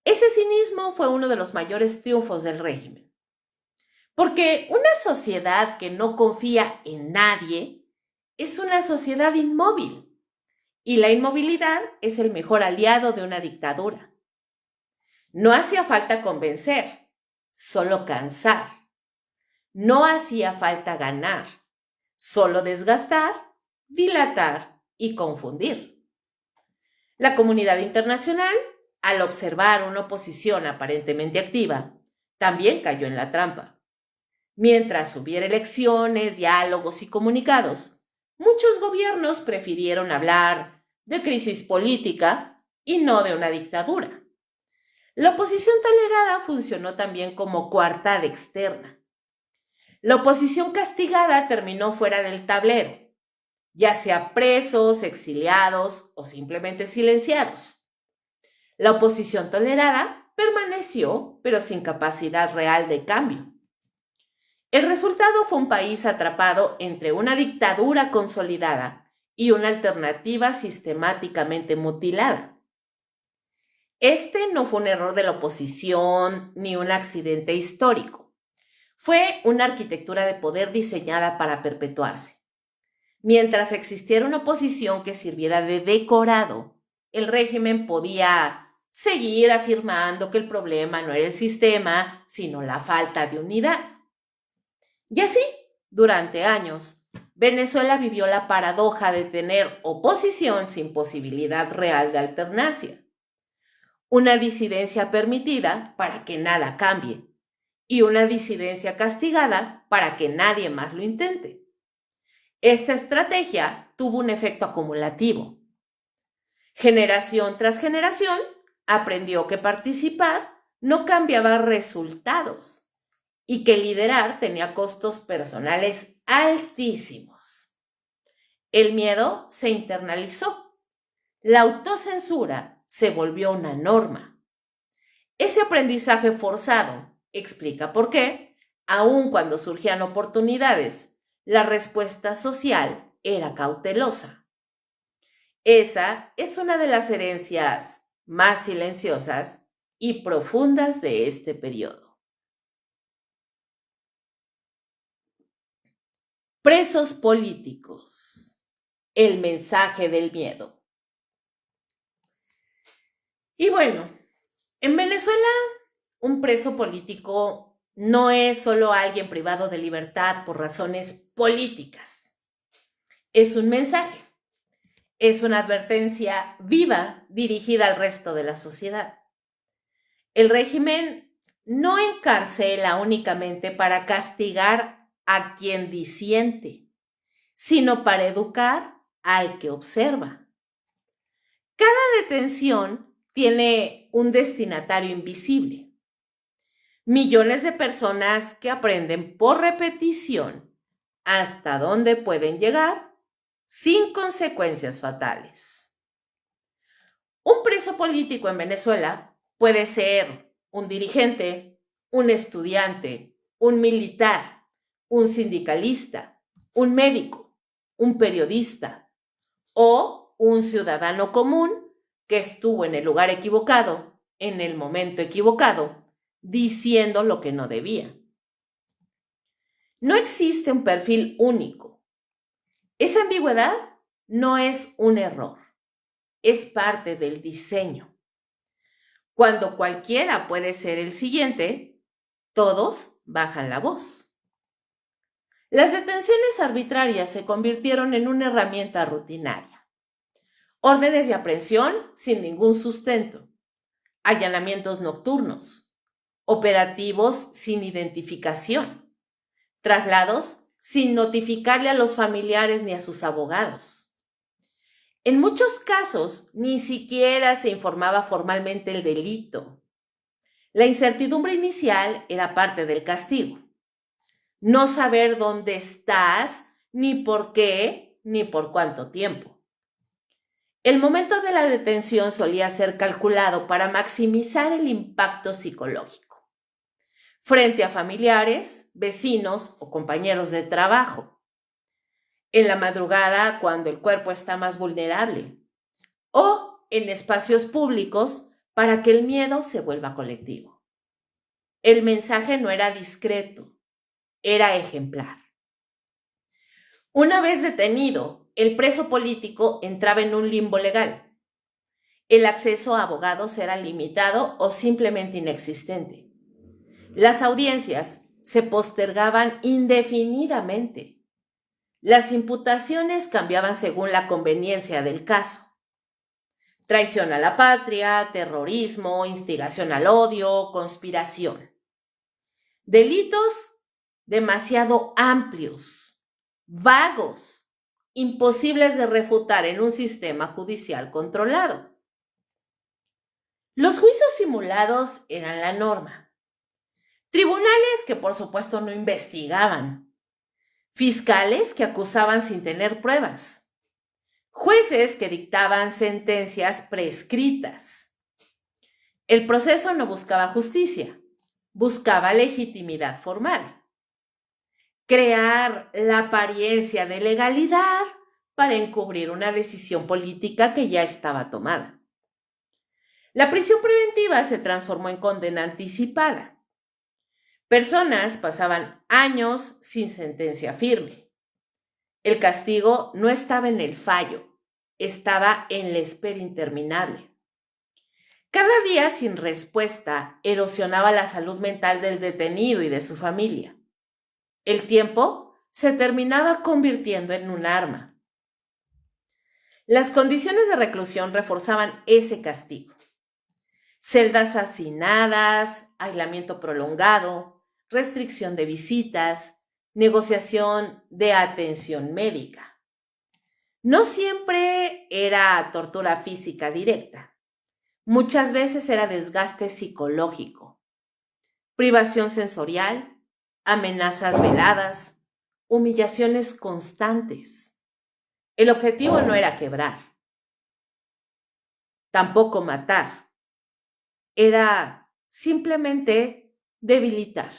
Ese cinismo fue uno de los mayores triunfos del régimen. Porque una sociedad que no confía en nadie es una sociedad inmóvil. Y la inmovilidad es el mejor aliado de una dictadura. No hacía falta convencer, solo cansar. No hacía falta ganar, solo desgastar, dilatar y confundir. La comunidad internacional, al observar una oposición aparentemente activa, también cayó en la trampa. Mientras hubiera elecciones, diálogos y comunicados, muchos gobiernos prefirieron hablar de crisis política y no de una dictadura. La oposición tolerada funcionó también como coartada externa. La oposición castigada terminó fuera del tablero, ya sea presos, exiliados o simplemente silenciados. La oposición tolerada permaneció, pero sin capacidad real de cambio. El resultado fue un país atrapado entre una dictadura consolidada y una alternativa sistemáticamente mutilada. Este no fue un error de la oposición ni un accidente histórico. Fue una arquitectura de poder diseñada para perpetuarse. Mientras existiera una oposición que sirviera de decorado, el régimen podía seguir afirmando que el problema no era el sistema, sino la falta de unidad. Y así, durante años, Venezuela vivió la paradoja de tener oposición sin posibilidad real de alternancia, una disidencia permitida para que nada cambie y una disidencia castigada para que nadie más lo intente. Esta estrategia tuvo un efecto acumulativo. Generación tras generación aprendió que participar no cambiaba resultados y que liderar tenía costos personales altísimos. El miedo se internalizó. La autocensura se volvió una norma. Ese aprendizaje forzado explica por qué, aun cuando surgían oportunidades, la respuesta social era cautelosa. Esa es una de las herencias más silenciosas y profundas de este periodo. Presos políticos. El mensaje del miedo. Y bueno, en Venezuela, un preso político no es solo alguien privado de libertad por razones políticas. Es un mensaje, es una advertencia viva dirigida al resto de la sociedad. El régimen no encarcela únicamente para castigar a quien disiente, sino para educar al que observa. Cada detención tiene un destinatario invisible. Millones de personas que aprenden por repetición hasta dónde pueden llegar sin consecuencias fatales. Un preso político en Venezuela puede ser un dirigente, un estudiante, un militar, un sindicalista, un médico, un periodista o un ciudadano común que estuvo en el lugar equivocado, en el momento equivocado, diciendo lo que no debía. No existe un perfil único. Esa ambigüedad no es un error, es parte del diseño. Cuando cualquiera puede ser el siguiente, todos bajan la voz. Las detenciones arbitrarias se convirtieron en una herramienta rutinaria. Órdenes de aprehensión sin ningún sustento, allanamientos nocturnos, operativos sin identificación, traslados sin notificarle a los familiares ni a sus abogados. En muchos casos, ni siquiera se informaba formalmente el delito. La incertidumbre inicial era parte del castigo. No saber dónde estás, ni por qué, ni por cuánto tiempo. El momento de la detención solía ser calculado para maximizar el impacto psicológico frente a familiares, vecinos o compañeros de trabajo. En la madrugada, cuando el cuerpo está más vulnerable. O en espacios públicos para que el miedo se vuelva colectivo. El mensaje no era discreto, era ejemplar. Una vez detenido, el preso político entraba en un limbo legal. El acceso a abogados era limitado o simplemente inexistente. Las audiencias se postergaban indefinidamente. Las imputaciones cambiaban según la conveniencia del caso. Traición a la patria, terrorismo, instigación al odio, conspiración. Delitos demasiado amplios, vagos, imposibles de refutar en un sistema judicial controlado. Los juicios simulados eran la norma. Tribunales que por supuesto no investigaban. Fiscales que acusaban sin tener pruebas. Jueces que dictaban sentencias prescritas. El proceso no buscaba justicia, buscaba legitimidad formal. Crear la apariencia de legalidad para encubrir una decisión política que ya estaba tomada. La prisión preventiva se transformó en condena anticipada. Personas pasaban años sin sentencia firme. El castigo no estaba en el fallo, estaba en la espera interminable. Cada día sin respuesta erosionaba la salud mental del detenido y de su familia. El tiempo se terminaba convirtiendo en un arma. Las condiciones de reclusión reforzaban ese castigo. Celdas hacinadas, aislamiento prolongado, restricción de visitas, negociación de atención médica. No siempre era tortura física directa. Muchas veces era desgaste psicológico, privación sensorial, amenazas veladas, humillaciones constantes. El objetivo no era quebrar, tampoco matar, era simplemente debilitar.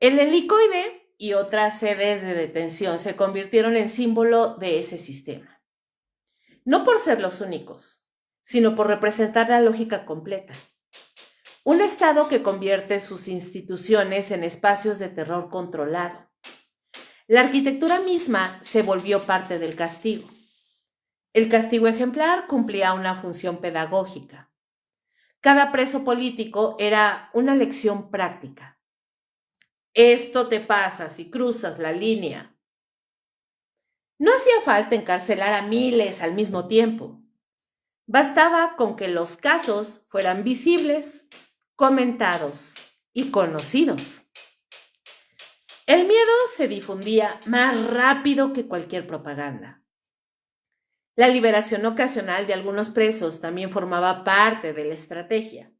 El helicoide y otras sedes de detención se convirtieron en símbolo de ese sistema. No por ser los únicos, sino por representar la lógica completa. Un Estado que convierte sus instituciones en espacios de terror controlado. La arquitectura misma se volvió parte del castigo. El castigo ejemplar cumplía una función pedagógica. Cada preso político era una lección práctica. Esto te pasa si cruzas la línea. No hacía falta encarcelar a miles al mismo tiempo. Bastaba con que los casos fueran visibles, comentados y conocidos. El miedo se difundía más rápido que cualquier propaganda. La liberación ocasional de algunos presos también formaba parte de la estrategia.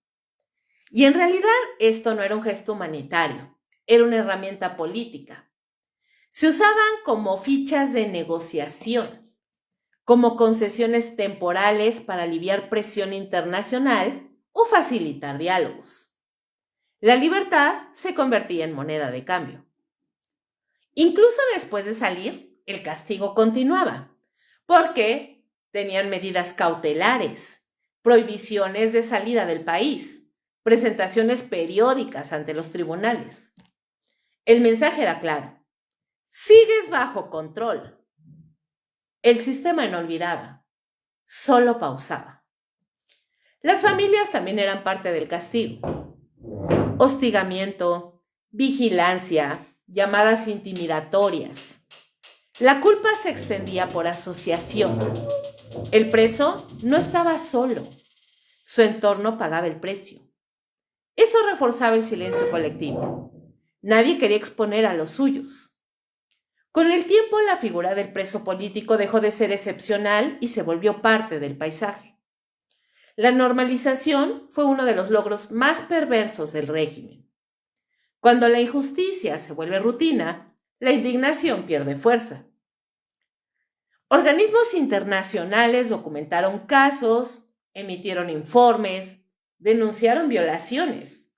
Y en realidad esto no era un gesto humanitario, era una herramienta política. Se usaban como fichas de negociación, como concesiones temporales para aliviar presión internacional o facilitar diálogos. La libertad se convertía en moneda de cambio. Incluso después de salir, el castigo continuaba, porque tenían medidas cautelares, prohibiciones de salida del país, presentaciones periódicas ante los tribunales. El mensaje era claro: sigues bajo control. El sistema no olvidaba, solo pausaba. Las familias también eran parte del castigo. Hostigamiento, vigilancia, llamadas intimidatorias. La culpa se extendía por asociación. El preso no estaba solo. Su entorno pagaba el precio. Eso reforzaba el silencio colectivo. Nadie quería exponer a los suyos. Con el tiempo, la figura del preso político dejó de ser excepcional y se volvió parte del paisaje. La normalización fue uno de los logros más perversos del régimen. Cuando la injusticia se vuelve rutina, la indignación pierde fuerza. Organismos internacionales documentaron casos, emitieron informes, denunciaron violaciones.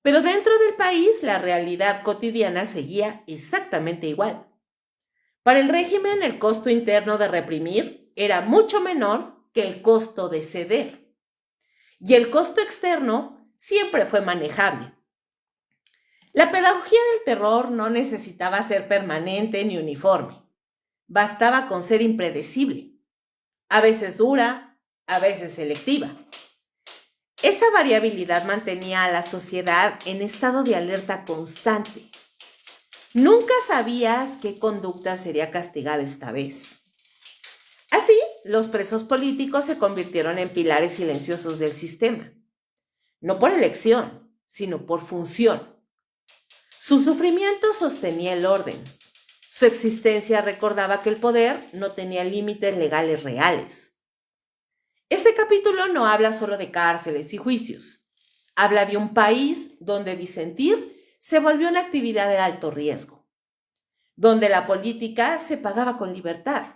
Pero dentro del país, la realidad cotidiana seguía exactamente igual. Para el régimen, el costo interno de reprimir era mucho menor que el costo de ceder. Y el costo externo siempre fue manejable. La pedagogía del terror no necesitaba ser permanente ni uniforme. Bastaba con ser impredecible, a veces dura, a veces selectiva. Esa variabilidad mantenía a la sociedad en estado de alerta constante. Nunca sabías qué conducta sería castigada esta vez. Así, los presos políticos se convirtieron en pilares silenciosos del sistema. No por elección, sino por función. Su sufrimiento sostenía el orden. Su existencia recordaba que el poder no tenía límites legales reales. Este capítulo no habla solo de cárceles y juicios. Habla de un país donde disentir se volvió una actividad de alto riesgo, donde la política se pagaba con libertad,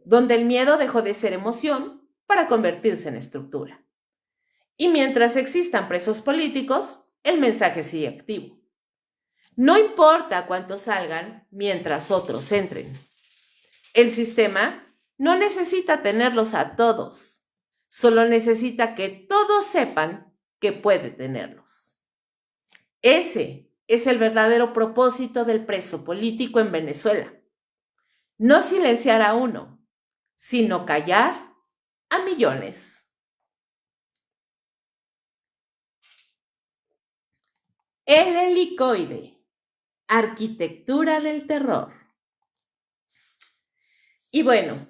donde el miedo dejó de ser emoción para convertirse en estructura. Y mientras existan presos políticos, el mensaje sigue activo. No importa cuántos salgan mientras otros entren. El sistema no necesita tenerlos a todos, solo necesita que todos sepan que puede tenerlos. Ese es el verdadero propósito del preso político en Venezuela. No silenciar a uno, sino callar a millones. El helicoide. Arquitectura del terror. Y bueno,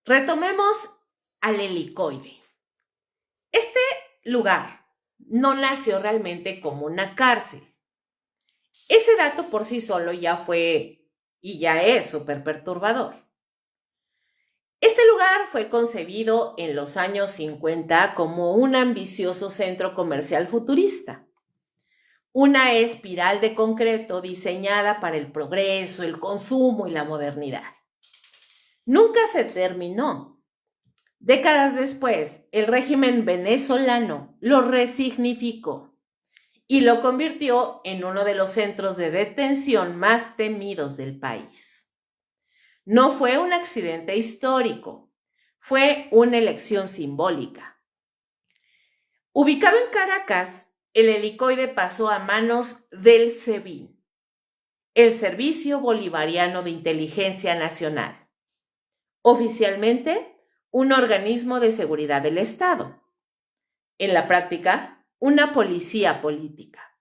retomemos al helicoide. Este lugar no nació realmente como una cárcel. Ese dato por sí solo ya fue y ya es súper perturbador. Este lugar fue concebido en los años 50 como un ambicioso centro comercial futurista, una espiral de concreto diseñada para el progreso, el consumo y la modernidad. Nunca se terminó. Décadas después, el régimen venezolano lo resignificó y lo convirtió en uno de los centros de detención más temidos del país. No fue un accidente histórico, fue una elección simbólica. Ubicado en Caracas, el helicoide pasó a manos del SEBIN, el Servicio Bolivariano de Inteligencia Nacional, oficialmente un organismo de seguridad del Estado, en la práctica, una policía política.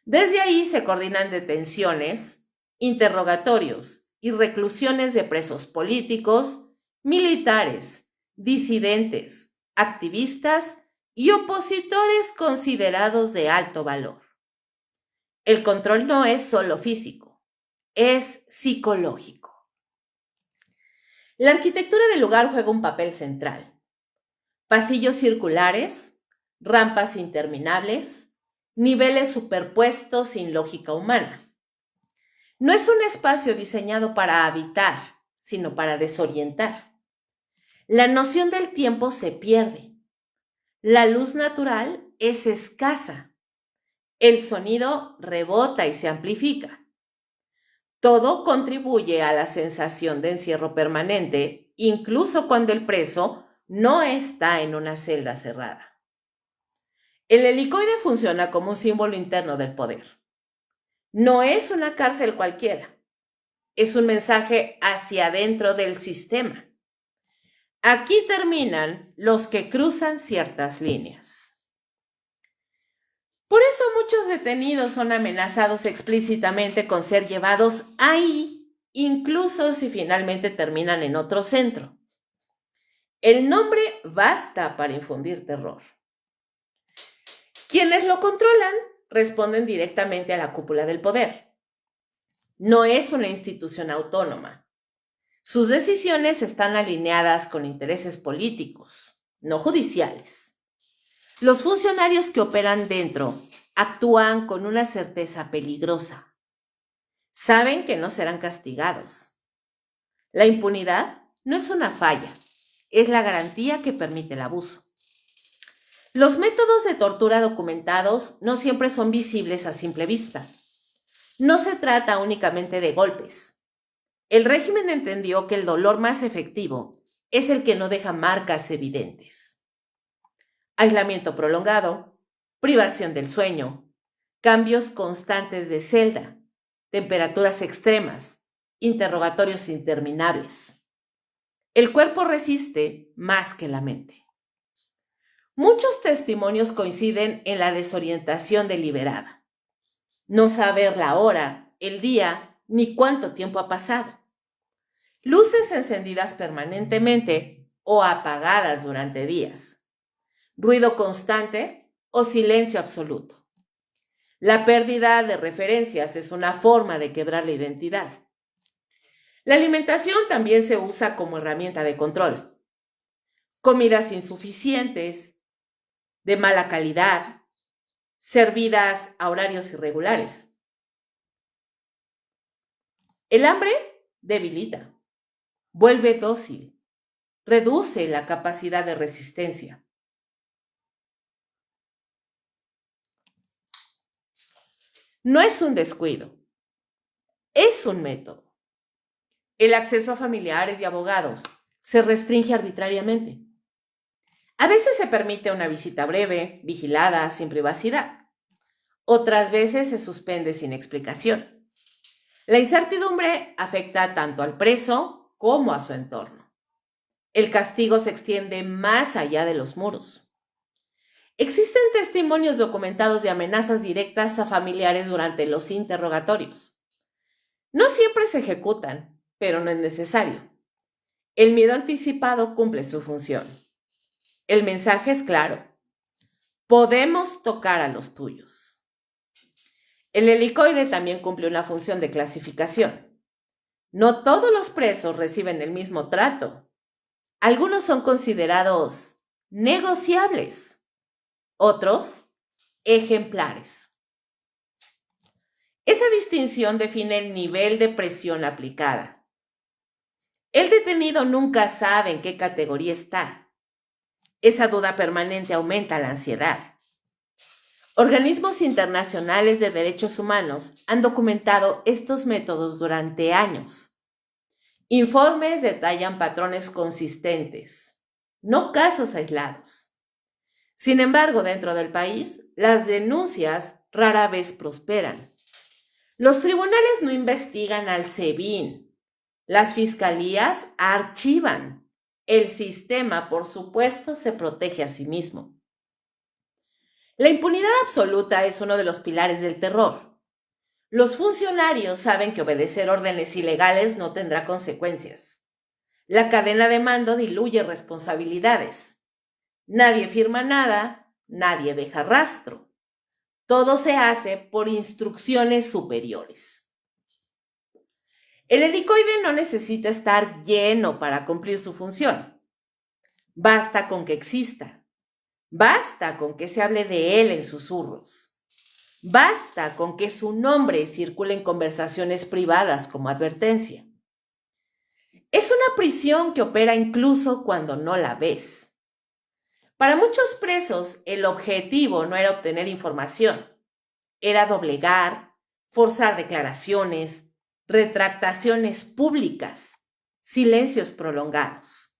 Desde ahí se coordinan detenciones, interrogatorios y reclusiones de presos políticos, militares, disidentes, activistas y opositores considerados de alto valor. El control no es solo físico, es psicológico. La arquitectura del lugar juega un papel central. Pasillos circulares, rampas interminables, niveles superpuestos sin lógica humana. No es un espacio diseñado para habitar, sino para desorientar. La noción del tiempo se pierde. La luz natural es escasa. El sonido rebota y se amplifica. Todo contribuye a la sensación de encierro permanente, incluso cuando el preso no está en una celda cerrada. El helicoide funciona como un símbolo interno del poder. No es una cárcel cualquiera, es un mensaje hacia adentro del sistema. Aquí terminan los que cruzan ciertas líneas. Por eso muchos detenidos son amenazados explícitamente con ser llevados ahí, incluso si finalmente terminan en otro centro. El nombre basta para infundir terror. Quienes lo controlan responden directamente a la cúpula del poder. No es una institución autónoma. Sus decisiones están alineadas con intereses políticos, no judiciales. Los funcionarios que operan dentro actúan con una certeza peligrosa. Saben que no serán castigados. La impunidad no es una falla, es la garantía que permite el abuso. Los métodos de tortura documentados no siempre son visibles a simple vista. No se trata únicamente de golpes. El régimen entendió que el dolor más efectivo es el que no deja marcas evidentes. Aislamiento prolongado, privación del sueño, cambios constantes de celda, temperaturas extremas, interrogatorios interminables. El cuerpo resiste más que la mente. Muchos testimonios coinciden en la desorientación deliberada. No saber la hora, el día, ni cuánto tiempo ha pasado. Luces encendidas permanentemente o apagadas durante días. Ruido constante o silencio absoluto. La pérdida de referencias es una forma de quebrar la identidad. La alimentación también se usa como herramienta de control. Comidas insuficientes, de mala calidad, servidas a horarios irregulares. El hambre debilita, vuelve dócil, reduce la capacidad de resistencia. No es un descuido, es un método. El acceso a familiares y abogados se restringe arbitrariamente. A veces se permite una visita breve, vigilada, sin privacidad. Otras veces se suspende sin explicación. La incertidumbre afecta tanto al preso como a su entorno. El castigo se extiende más allá de los muros. Existen testimonios documentados de amenazas directas a familiares durante los interrogatorios. No siempre se ejecutan, pero no es necesario. El miedo anticipado cumple su función. El mensaje es claro. Podemos tocar a los tuyos. El helicoide también cumple una función de clasificación. No todos los presos reciben el mismo trato. Algunos son considerados negociables, otros ejemplares. Esa distinción define el nivel de presión aplicada. El detenido nunca sabe en qué categoría está. Esa duda permanente aumenta la ansiedad. Organismos internacionales de derechos humanos han documentado estos métodos durante años. Informes detallan patrones consistentes, no casos aislados. Sin embargo, dentro del país, las denuncias rara vez prosperan. Los tribunales no investigan al SEBIN. Las fiscalías archivan. El sistema, por supuesto, se protege a sí mismo. La impunidad absoluta es uno de los pilares del terror. Los funcionarios saben que obedecer órdenes ilegales no tendrá consecuencias. La cadena de mando diluye responsabilidades. Nadie firma nada, nadie deja rastro. Todo se hace por instrucciones superiores. El helicoide no necesita estar lleno para cumplir su función. Basta con que exista. Basta con que se hable de él en susurros. Basta con que su nombre circule en conversaciones privadas como advertencia. Es una prisión que opera incluso cuando no la ves. Para muchos presos, el objetivo no era obtener información, era doblegar, forzar declaraciones, retractaciones públicas, silencios prolongados.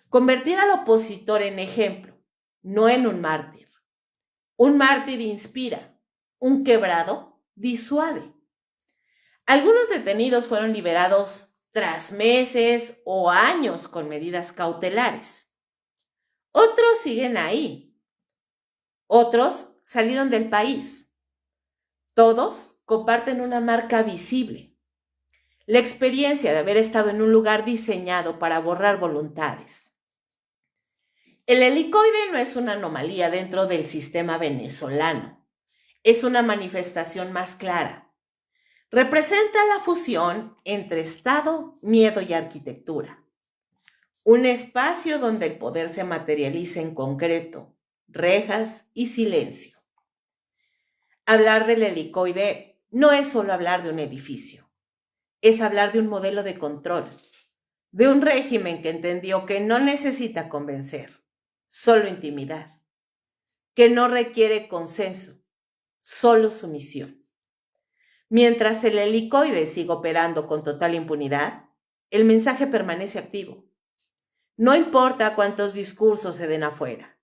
Convertir al opositor en ejemplo, no en un mártir. Un mártir inspira, un quebrado disuade. Algunos detenidos fueron liberados tras meses o años con medidas cautelares. Otros siguen ahí. Otros salieron del país. Todos comparten una marca visible. La experiencia de haber estado en un lugar diseñado para borrar voluntades. El helicoide no es una anomalía dentro del sistema venezolano. Es una manifestación más clara. Representa la fusión entre Estado, miedo y arquitectura. Un espacio donde el poder se materializa en concreto, rejas y silencio. Hablar del helicoide no es solo hablar de un edificio, es hablar de un modelo de control, de un régimen que entendió que no necesita convencer, solo intimidad, que no requiere consenso, solo sumisión. Mientras el helicoide sigue operando con total impunidad, el mensaje permanece activo. No importa cuántos discursos se den afuera.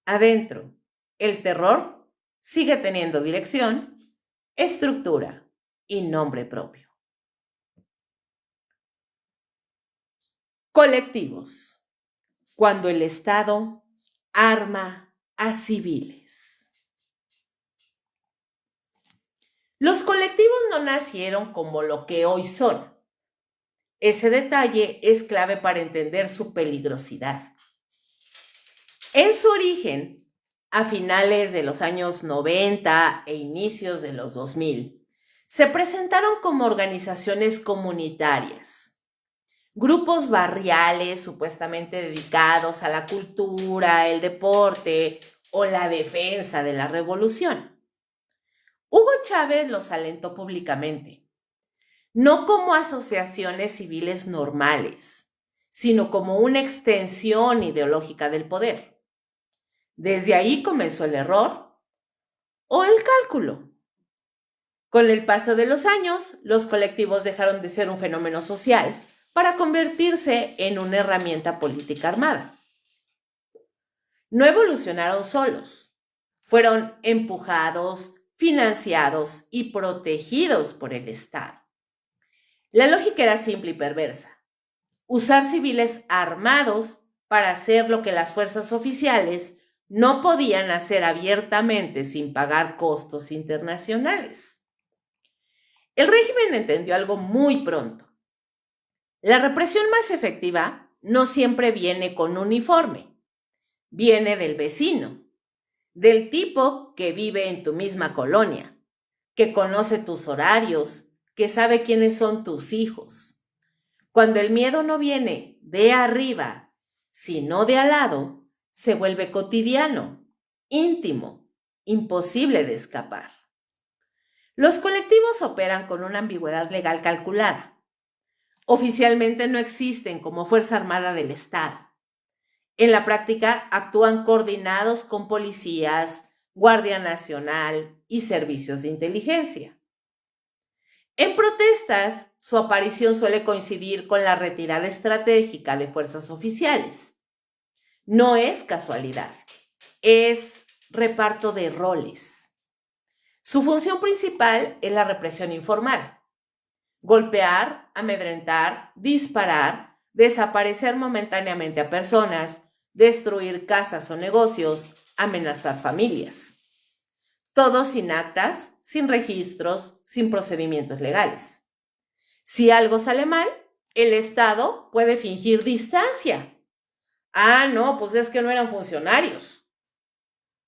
Adentro, el terror sigue teniendo dirección, estructura y nombre propio. Colectivos. Cuando el Estado arma a civiles. Los colectivos no nacieron como lo que hoy son. Ese detalle es clave para entender su peligrosidad. En su origen, a finales de los años 90 e inicios de los 2000, se presentaron como organizaciones comunitarias, grupos barriales supuestamente dedicados a la cultura, el deporte o la defensa de la revolución. Hugo Chávez los alentó públicamente, no como asociaciones civiles normales, sino como una extensión ideológica del poder. Desde ahí comenzó el error o el cálculo. Con el paso de los años, los colectivos dejaron de ser un fenómeno social para convertirse en una herramienta política armada. No evolucionaron solos, fueron empujados, financiados y protegidos por el Estado. La lógica era simple y perversa: usar civiles armados para hacer lo que las fuerzas oficiales no podían hacer abiertamente sin pagar costos internacionales. El régimen entendió algo muy pronto. La represión más efectiva no siempre viene con uniforme, viene del vecino, del tipo que vive en tu misma colonia, que conoce tus horarios, que sabe quiénes son tus hijos. Cuando el miedo no viene de arriba, sino de al lado, se vuelve cotidiano, íntimo, imposible de escapar. Los colectivos operan con una ambigüedad legal calculada. Oficialmente no existen como Fuerza Armada del Estado. En la práctica actúan coordinados con policías, Guardia Nacional y servicios de inteligencia. En protestas, su aparición suele coincidir con la retirada estratégica de fuerzas oficiales. No es casualidad, es reparto de roles. Su función principal es la represión informal. Golpear, amedrentar, disparar, desaparecer momentáneamente a personas, destruir casas o negocios, amenazar familias. Todo sin actas, sin registros, sin procedimientos legales. Si algo sale mal, el Estado puede fingir distancia. Ah, no, pues es que no eran funcionarios.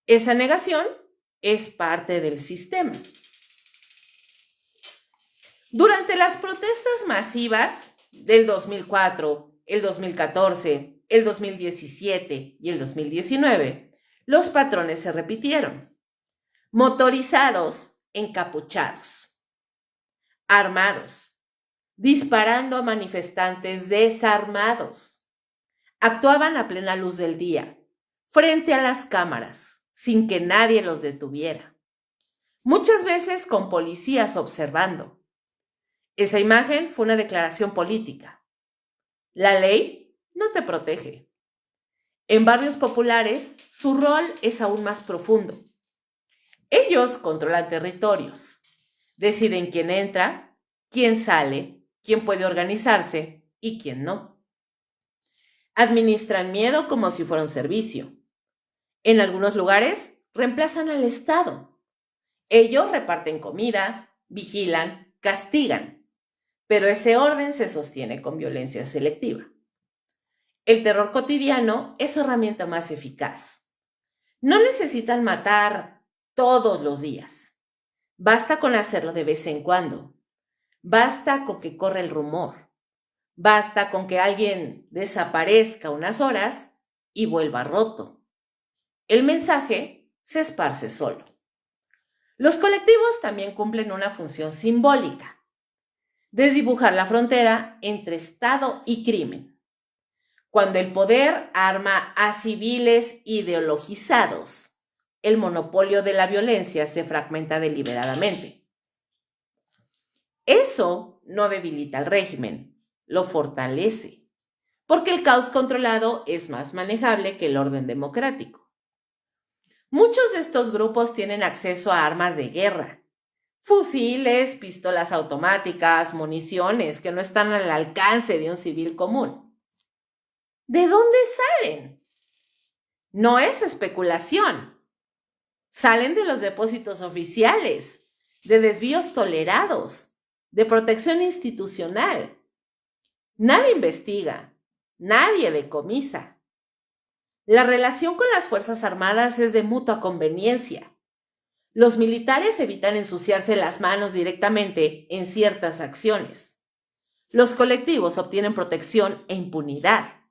Esa negación es parte del sistema. Durante las protestas masivas del 2004, el 2014, el 2017 y el 2019, los patrones se repitieron. Motorizados, encapuchados, armados, disparando a manifestantes desarmados. Actuaban a plena luz del día, frente a las cámaras, sin que nadie los detuviera. Muchas veces con policías observando. Esa imagen fue una declaración política. La ley no te protege. En barrios populares, su rol es aún más profundo. Ellos controlan territorios, deciden quién entra, quién sale, quién puede organizarse y quién no. Administran miedo como si fuera un servicio. En algunos lugares reemplazan al Estado. Ellos reparten comida, vigilan, castigan, pero ese orden se sostiene con violencia selectiva. El terror cotidiano es su herramienta más eficaz. No necesitan matar todos los días. Basta con hacerlo de vez en cuando. Basta con que corra el rumor. Basta con que alguien desaparezca unas horas y vuelva roto. El mensaje se esparce solo. Los colectivos también cumplen una función simbólica: desdibujar la frontera entre Estado y crimen. Cuando el poder arma a civiles ideologizados, el monopolio de la violencia se fragmenta deliberadamente. Eso no debilita al régimen, lo fortalece, porque el caos controlado es más manejable que el orden democrático. Muchos de estos grupos tienen acceso a armas de guerra, fusiles, pistolas automáticas, municiones que no están al alcance de un civil común. ¿De dónde salen? No es especulación. Salen de los depósitos oficiales, de desvíos tolerados, de protección institucional. Nadie investiga, nadie decomisa. La relación con las Fuerzas Armadas es de mutua conveniencia. Los militares evitan ensuciarse las manos directamente en ciertas acciones. Los colectivos obtienen protección e impunidad.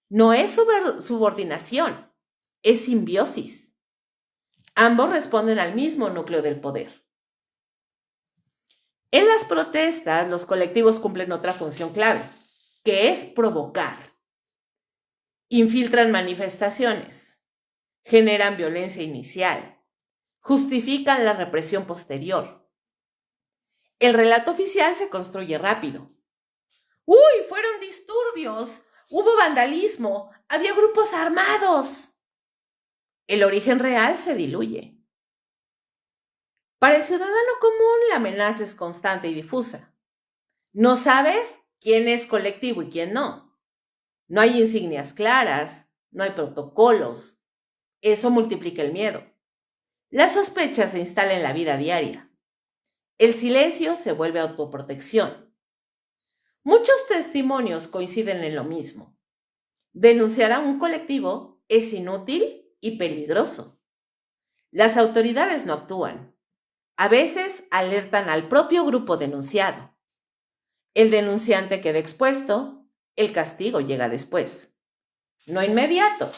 No es subordinación, es simbiosis. Ambos responden al mismo núcleo del poder. En las protestas, los colectivos cumplen otra función clave, que es provocar. Infiltran manifestaciones, generan violencia inicial, justifican la represión posterior. El relato oficial se construye rápido. ¡Uy, fueron disturbios! ¡Hubo vandalismo! ¡Había grupos armados! El origen real se diluye. Para el ciudadano común, la amenaza es constante y difusa. No sabes quién es colectivo y quién no. No hay insignias claras, no hay protocolos. Eso multiplica el miedo. La sospecha se instala en la vida diaria. El silencio se vuelve autoprotección. Muchos testimonios coinciden en lo mismo. Denunciar a un colectivo es inútil y peligroso. Las autoridades no actúan. A veces alertan al propio grupo denunciado. El denunciante queda expuesto, el castigo llega después. No inmediato,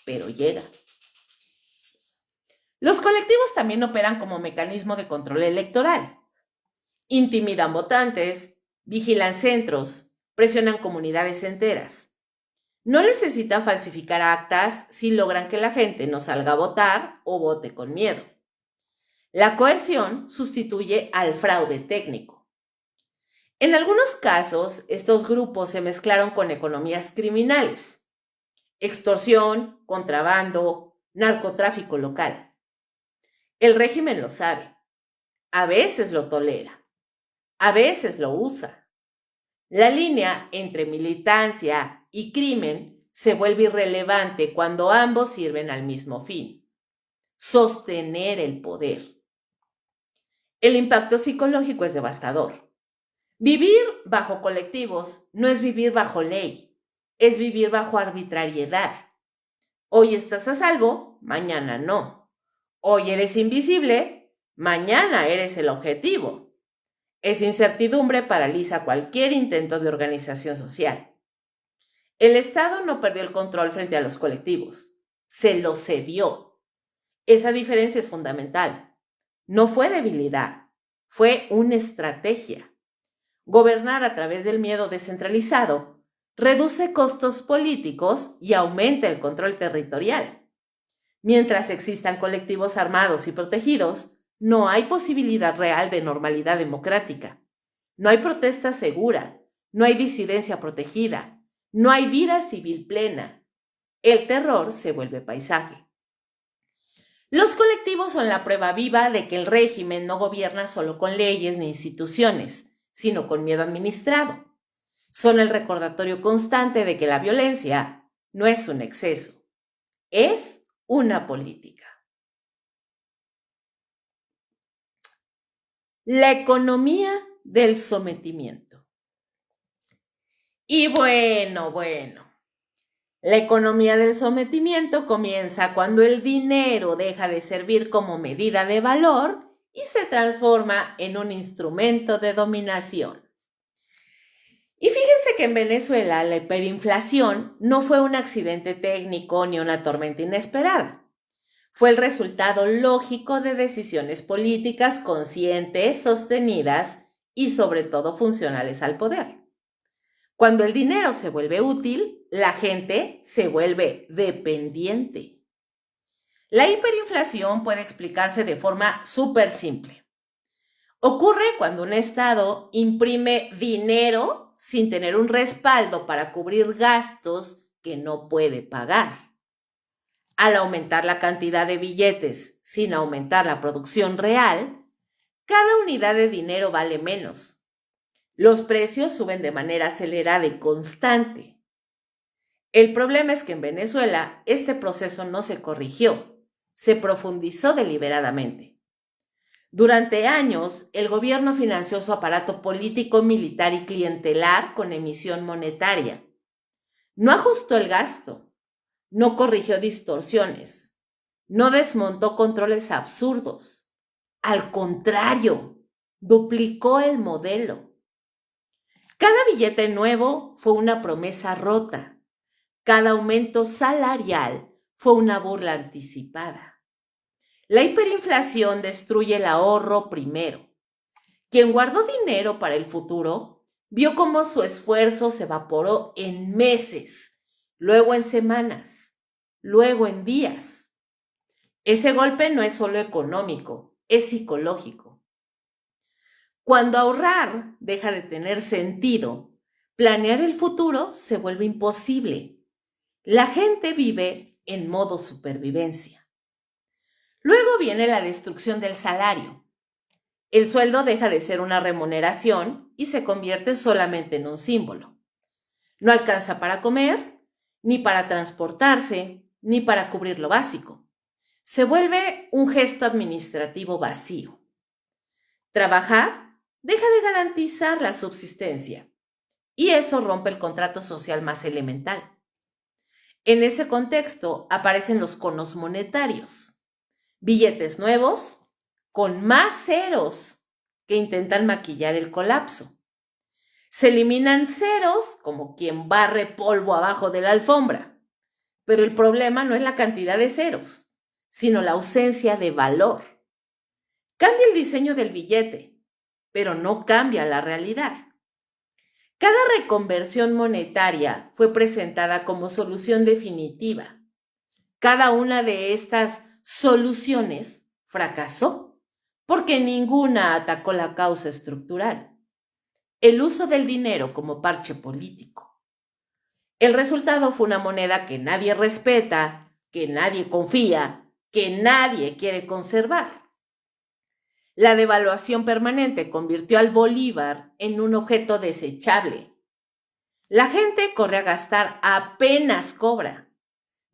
pero llega. Los colectivos también operan como mecanismo de control electoral. Intimidan votantes, vigilan centros, presionan comunidades enteras. No necesitan falsificar actas si logran que la gente no salga a votar o vote con miedo. La coerción sustituye al fraude técnico. En algunos casos, estos grupos se mezclaron con economías criminales: extorsión, contrabando, narcotráfico local. El régimen lo sabe. A veces lo tolera. A veces lo usa. La línea entre militancia y crimen se vuelve irrelevante cuando ambos sirven al mismo fin: sostener el poder. El impacto psicológico es devastador. Vivir bajo colectivos no es vivir bajo ley, es vivir bajo arbitrariedad. Hoy estás a salvo, mañana no. Hoy eres invisible, mañana eres el objetivo. Esa incertidumbre paraliza cualquier intento de organización social. El Estado no perdió el control frente a los colectivos, se lo cedió. Esa diferencia es fundamental. No fue debilidad, fue una estrategia. Gobernar a través del miedo descentralizado reduce costos políticos y aumenta el control territorial. Mientras existan colectivos armados y protegidos, no hay posibilidad real de normalidad democrática. No hay protesta segura, no hay disidencia protegida, no hay vida civil plena. El terror se vuelve paisaje. Los colectivos son la prueba viva de que el régimen no gobierna solo con leyes ni instituciones, sino con miedo administrado. Son el recordatorio constante de que la violencia no es un exceso, es una política. La economía del sometimiento. Y bueno, la economía del sometimiento comienza cuando el dinero deja de servir como medida de valor y se transforma en un instrumento de dominación. Y fíjense que en Venezuela la hiperinflación no fue un accidente técnico ni una tormenta inesperada. Fue el resultado lógico de decisiones políticas conscientes, sostenidas y sobre todo funcionales al poder. Cuando el dinero se vuelve útil, la gente se vuelve dependiente. La hiperinflación puede explicarse de forma súper simple. Ocurre cuando un Estado imprime dinero sin tener un respaldo para cubrir gastos que no puede pagar. Al aumentar la cantidad de billetes sin aumentar la producción real, cada unidad de dinero vale menos. Los precios suben de manera acelerada y constante. El problema es que en Venezuela este proceso no se corrigió, se profundizó deliberadamente. Durante años, el gobierno financió su aparato político, militar y clientelar con emisión monetaria. No ajustó el gasto, no corrigió distorsiones, no desmontó controles absurdos. Al contrario, duplicó el modelo. Cada billete nuevo fue una promesa rota. Cada aumento salarial fue una burla anticipada. La hiperinflación destruye el ahorro primero. Quien guardó dinero para el futuro vio cómo su esfuerzo se evaporó en meses, luego en semanas, luego en días. Ese golpe no es solo económico, es psicológico. Cuando ahorrar deja de tener sentido, planear el futuro se vuelve imposible. La gente vive en modo supervivencia. Luego viene la destrucción del salario. El sueldo deja de ser una remuneración y se convierte solamente en un símbolo. No alcanza para comer, ni para transportarse, ni para cubrir lo básico. se vuelve un gesto administrativo vacío. Trabajar deja de garantizar la subsistencia y eso rompe el contrato social más elemental. En ese contexto aparecen los conos monetarios, billetes nuevos con más ceros que intentan maquillar el colapso. Se eliminan ceros como quien barre polvo abajo de la alfombra, pero el problema no es la cantidad de ceros, sino la ausencia de valor. Cambia el diseño del billete, pero no cambia la realidad. Cada reconversión monetaria fue presentada como solución definitiva. Cada una de estas soluciones fracasó porque ninguna atacó la causa estructural, el uso del dinero como parche político. El resultado fue una moneda que nadie respeta, que nadie confía, que nadie quiere conservar. La devaluación permanente convirtió al bolívar en un objeto desechable. La gente corre a gastar apenas cobra,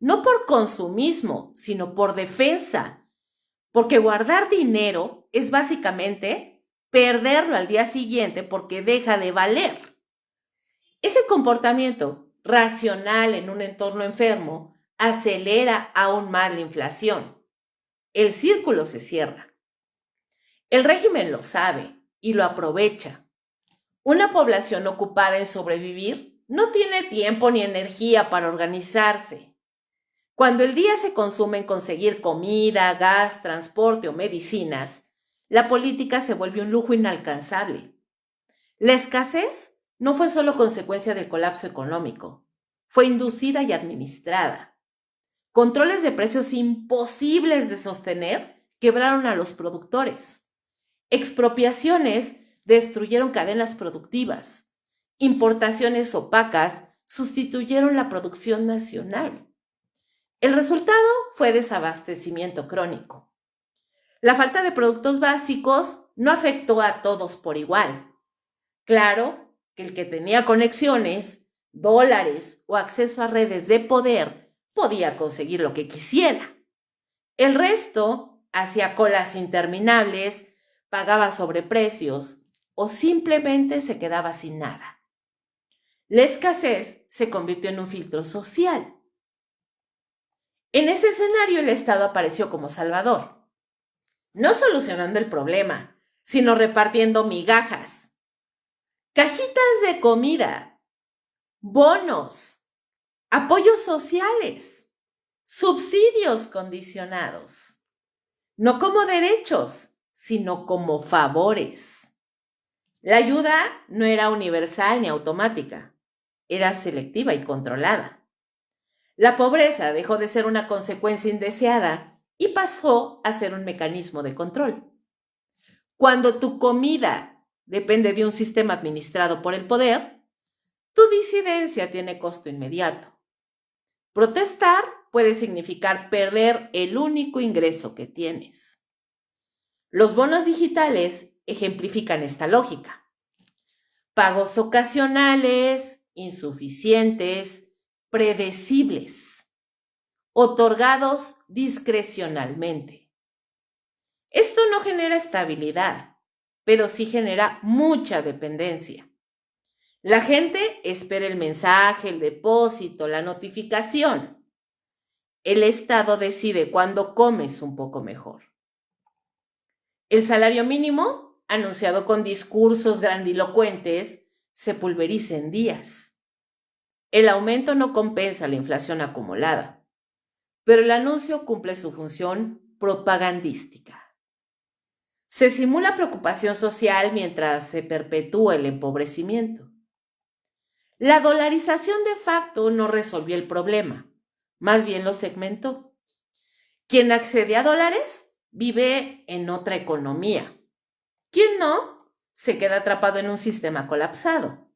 no por consumismo, sino por defensa, porque guardar dinero es básicamente perderlo al día siguiente porque deja de valer. Ese comportamiento racional en un entorno enfermo acelera aún más la inflación. El círculo se cierra. El régimen lo sabe y lo aprovecha. Una población ocupada en sobrevivir no tiene tiempo ni energía para organizarse. Cuando el día se consume en conseguir comida, gas, transporte o medicinas, la política se vuelve un lujo inalcanzable. La escasez no fue solo consecuencia del colapso económico, fue inducida y administrada. Controles de precios imposibles de sostener quebraron a los productores. Expropiaciones destruyeron cadenas productivas. Importaciones opacas sustituyeron la producción nacional. El resultado fue desabastecimiento crónico. La falta de productos básicos no afectó a todos por igual. Claro que el que tenía conexiones, dólares o acceso a redes de poder podía conseguir lo que quisiera. El resto hacía colas interminables, pagaba sobreprecios o simplemente se quedaba sin nada. La escasez se convirtió en un filtro social. En ese escenario el Estado apareció como salvador, no solucionando el problema, sino repartiendo migajas, cajitas de comida, bonos, apoyos sociales, subsidios condicionados, no como derechos, sino como favores. La ayuda no era universal ni automática, era selectiva y controlada. La pobreza dejó de ser una consecuencia indeseada y pasó a ser un mecanismo de control. Cuando tu comida depende de un sistema administrado por el poder, tu disidencia tiene costo inmediato. Protestar puede significar perder el único ingreso que tienes. Los bonos digitales ejemplifican esta lógica. Pagos ocasionales, insuficientes, predecibles, otorgados discrecionalmente. Esto no genera estabilidad, pero sí genera mucha dependencia. La gente espera el mensaje, el depósito, la notificación. El Estado decide cuándo comes un poco mejor. El salario mínimo, anunciado con discursos grandilocuentes, se pulveriza en días. El aumento no compensa la inflación acumulada, pero el anuncio cumple su función propagandística. Se simula preocupación social mientras se perpetúa el empobrecimiento. La dolarización de facto no resolvió el problema, más bien lo segmentó. Quien accede a dólares vive en otra economía. Quien no, se queda atrapado en un sistema colapsado.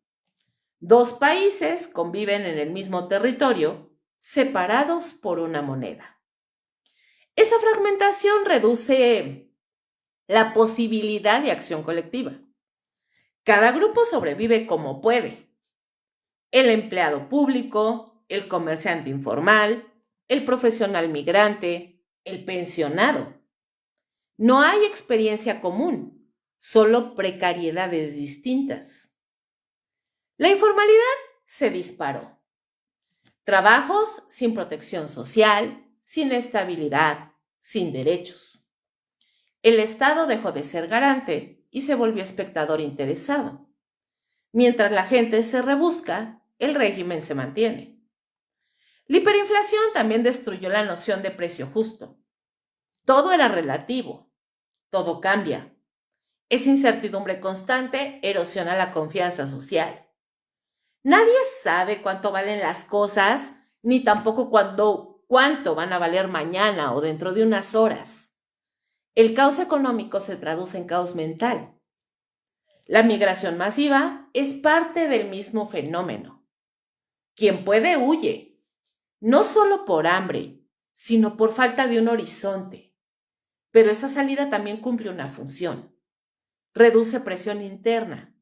Dos países conviven en el mismo territorio, separados por una moneda. Esa fragmentación reduce la posibilidad de acción colectiva. Cada grupo sobrevive como puede. El empleado público, el comerciante informal, el profesional migrante, el pensionado. No hay experiencia común, solo precariedades distintas. La informalidad se disparó. Trabajos sin protección social, sin estabilidad, sin derechos. El Estado dejó de ser garante y se volvió espectador interesado. Mientras la gente se rebusca, el régimen se mantiene. La hiperinflación también destruyó la noción de precio justo. Todo era relativo, todo cambia. Esa incertidumbre constante erosiona la confianza social. Nadie sabe cuánto valen las cosas, ni tampoco cuánto van a valer mañana o dentro de unas horas. El caos económico se traduce en caos mental. La migración masiva es parte del mismo fenómeno. Quien puede huye, no solo por hambre, sino por falta de un horizonte. Pero esa salida también cumple una función. Reduce presión interna.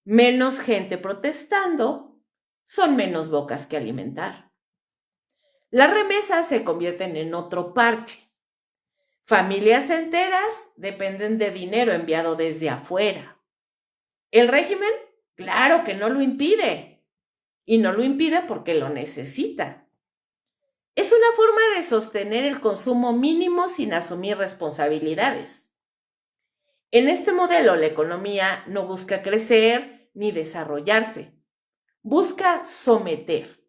Menos gente protestando, son menos bocas que alimentar. Las remesas se convierten en otro parche. Familias enteras dependen de dinero enviado desde afuera. ¿El régimen? Claro que no lo impide. Y no lo impide porque lo necesita. Es una forma de sostener el consumo mínimo sin asumir responsabilidades. En este modelo, la economía no busca crecer ni desarrollarse. Busca someter,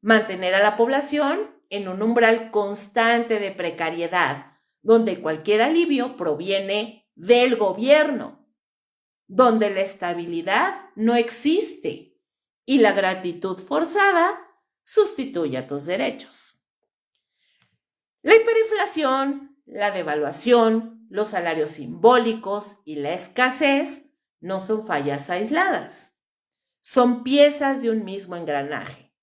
mantener a la población en un umbral constante de precariedad, donde cualquier alivio proviene del gobierno, donde la estabilidad no existe y la gratitud forzada sustituye a tus derechos. La hiperinflación, la devaluación, los salarios simbólicos y la escasez no son fallas aisladas. Son piezas de un mismo engranaje.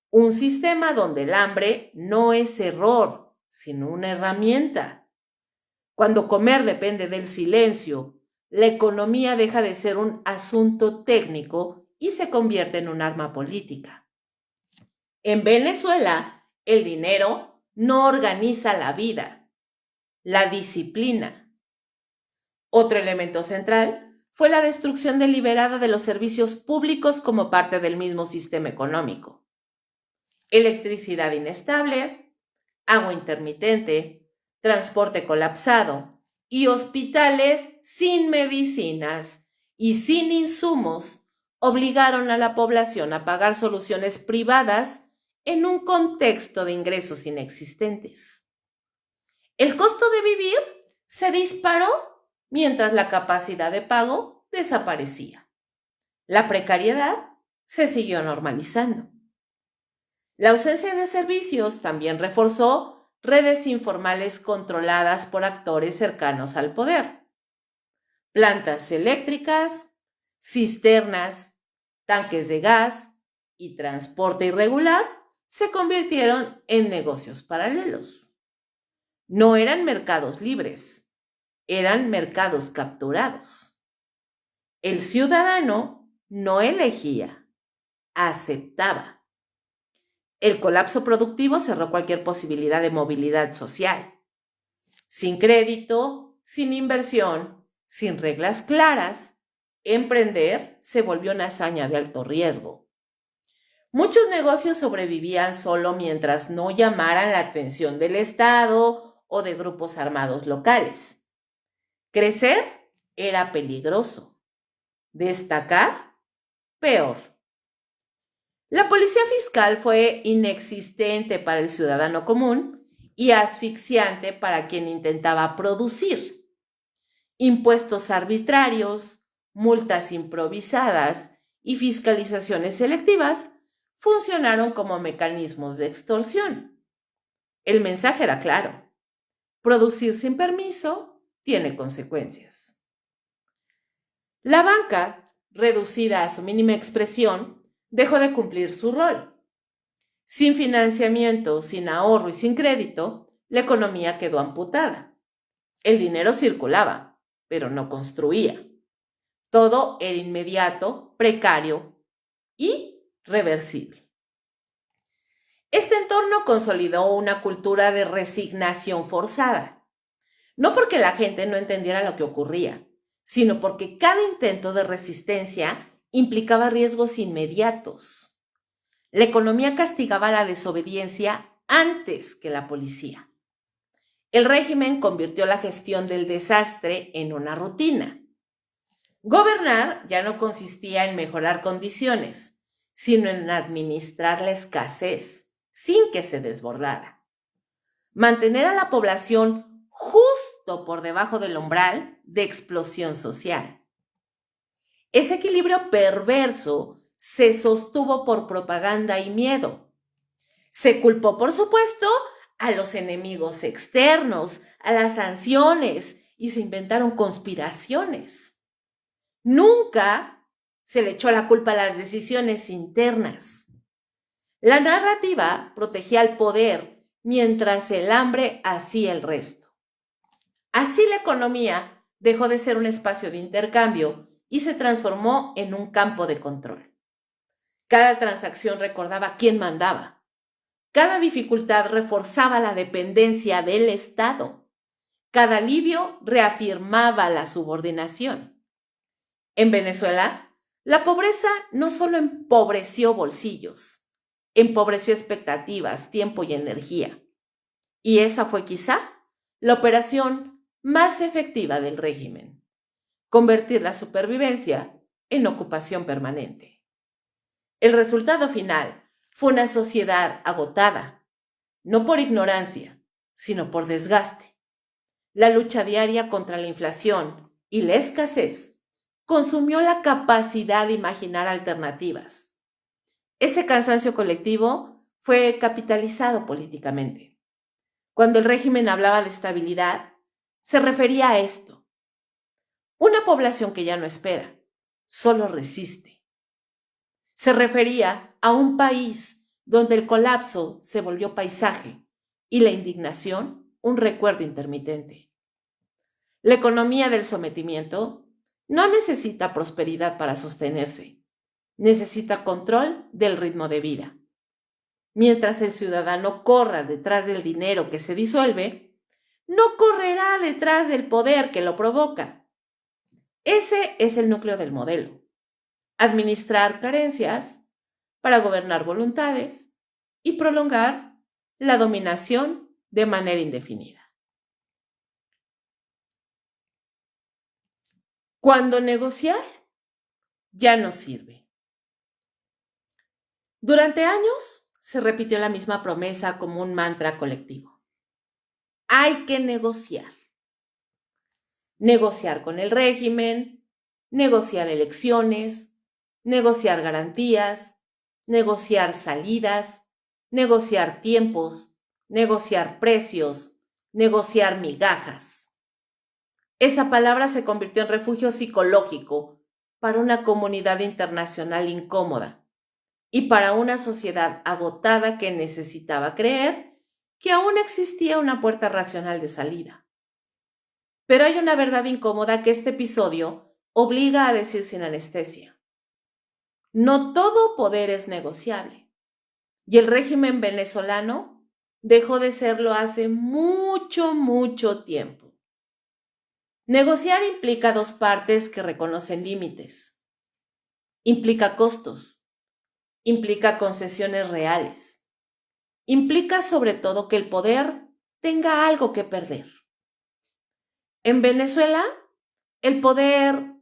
Un sistema donde el hambre no es error, sino una herramienta. Cuando comer depende del silencio, la economía deja de ser un asunto técnico y se convierte en un arma política. En Venezuela, el dinero no organiza la vida, la disciplina. Otro elemento central fue la destrucción deliberada de los servicios públicos como parte del mismo sistema económico. Electricidad inestable, agua intermitente, transporte colapsado y hospitales sin medicinas y sin insumos obligaron a la población a pagar soluciones privadas en un contexto de ingresos inexistentes. El costo de vivir se disparó mientras la capacidad de pago desaparecía. La precariedad se siguió normalizando. La ausencia de servicios también reforzó redes informales controladas por actores cercanos al poder. Plantas eléctricas, cisternas, tanques de gas y transporte irregular se convirtieron en negocios paralelos. No eran mercados libres, eran mercados capturados. El ciudadano no elegía, aceptaba. El colapso productivo cerró cualquier posibilidad de movilidad social. Sin crédito, sin inversión, sin reglas claras, emprender se volvió una hazaña de alto riesgo. Muchos negocios sobrevivían solo mientras no llamaran la atención del Estado o de grupos armados locales. Crecer era peligroso. Destacar, peor. La policía fiscal fue inexistente para el ciudadano común y asfixiante para quien intentaba producir. Impuestos arbitrarios, multas improvisadas y fiscalizaciones selectivas funcionaron como mecanismos de extorsión. El mensaje era claro: producir sin permiso tiene consecuencias. La banca, reducida a su mínima expresión, dejó de cumplir su rol. Sin financiamiento, sin ahorro y sin crédito, la economía quedó amputada. El dinero circulaba, pero no construía. Todo era inmediato, precario y reversible. Este entorno consolidó una cultura de resignación forzada, no porque la gente no entendiera lo que ocurría, sino porque cada intento de resistencia implicaba riesgos inmediatos. La economía castigaba la desobediencia antes que la policía. El régimen convirtió la gestión del desastre en una rutina. Gobernar ya no consistía en mejorar condiciones, sino en administrar la escasez sin que se desbordara. Mantener a la población justo por debajo del umbral de explosión social. Ese equilibrio perverso se sostuvo por propaganda y miedo. Se culpó, por supuesto, a los enemigos externos, a las sanciones, y se inventaron conspiraciones. Nunca se le echó la culpa a las decisiones internas. La narrativa protegía al poder mientras el hambre hacía el resto. Así la economía dejó de ser un espacio de intercambio y se transformó en un campo de control. Cada transacción recordaba quién mandaba. Cada dificultad reforzaba la dependencia del Estado. Cada alivio reafirmaba la subordinación. En Venezuela, la pobreza no solo empobreció bolsillos, empobreció expectativas, tiempo y energía. Y esa fue quizá la operación más efectiva del régimen: convertir la supervivencia en ocupación permanente. El resultado final fue una sociedad agotada, no por ignorancia, sino por desgaste. La lucha diaria contra la inflación y la escasez consumió la capacidad de imaginar alternativas. Ese cansancio colectivo fue capitalizado políticamente. Cuando el régimen hablaba de estabilidad, se refería a esto: una población que ya no espera, solo resiste. Se refería a un país donde el colapso se volvió paisaje y la indignación un recuerdo intermitente. La economía del sometimiento no necesita prosperidad para sostenerse, necesita control del ritmo de vida. Mientras el ciudadano corra detrás del dinero que se disuelve, no correrá detrás del poder que lo provoca. Ese es el núcleo del modelo: administrar carencias para gobernar voluntades y prolongar la dominación de manera indefinida. Cuando negociar ya no sirve. Durante años se repitió la misma promesa como un mantra colectivo: hay que negociar. Negociar con el régimen, negociar elecciones, negociar garantías, negociar salidas, negociar tiempos, negociar precios, negociar migajas. Esa palabra se convirtió en refugio psicológico para una comunidad internacional incómoda y para una sociedad agotada que necesitaba creer que aún existía una puerta racional de salida. Pero hay una verdad incómoda que este episodio obliga a decir sin anestesia: no todo poder es negociable. Y el régimen venezolano dejó de serlo hace mucho, mucho tiempo. Negociar implica dos partes que reconocen límites. Implica costos. Implica concesiones reales. Implica sobre todo que el poder tenga algo que perder. En Venezuela, el poder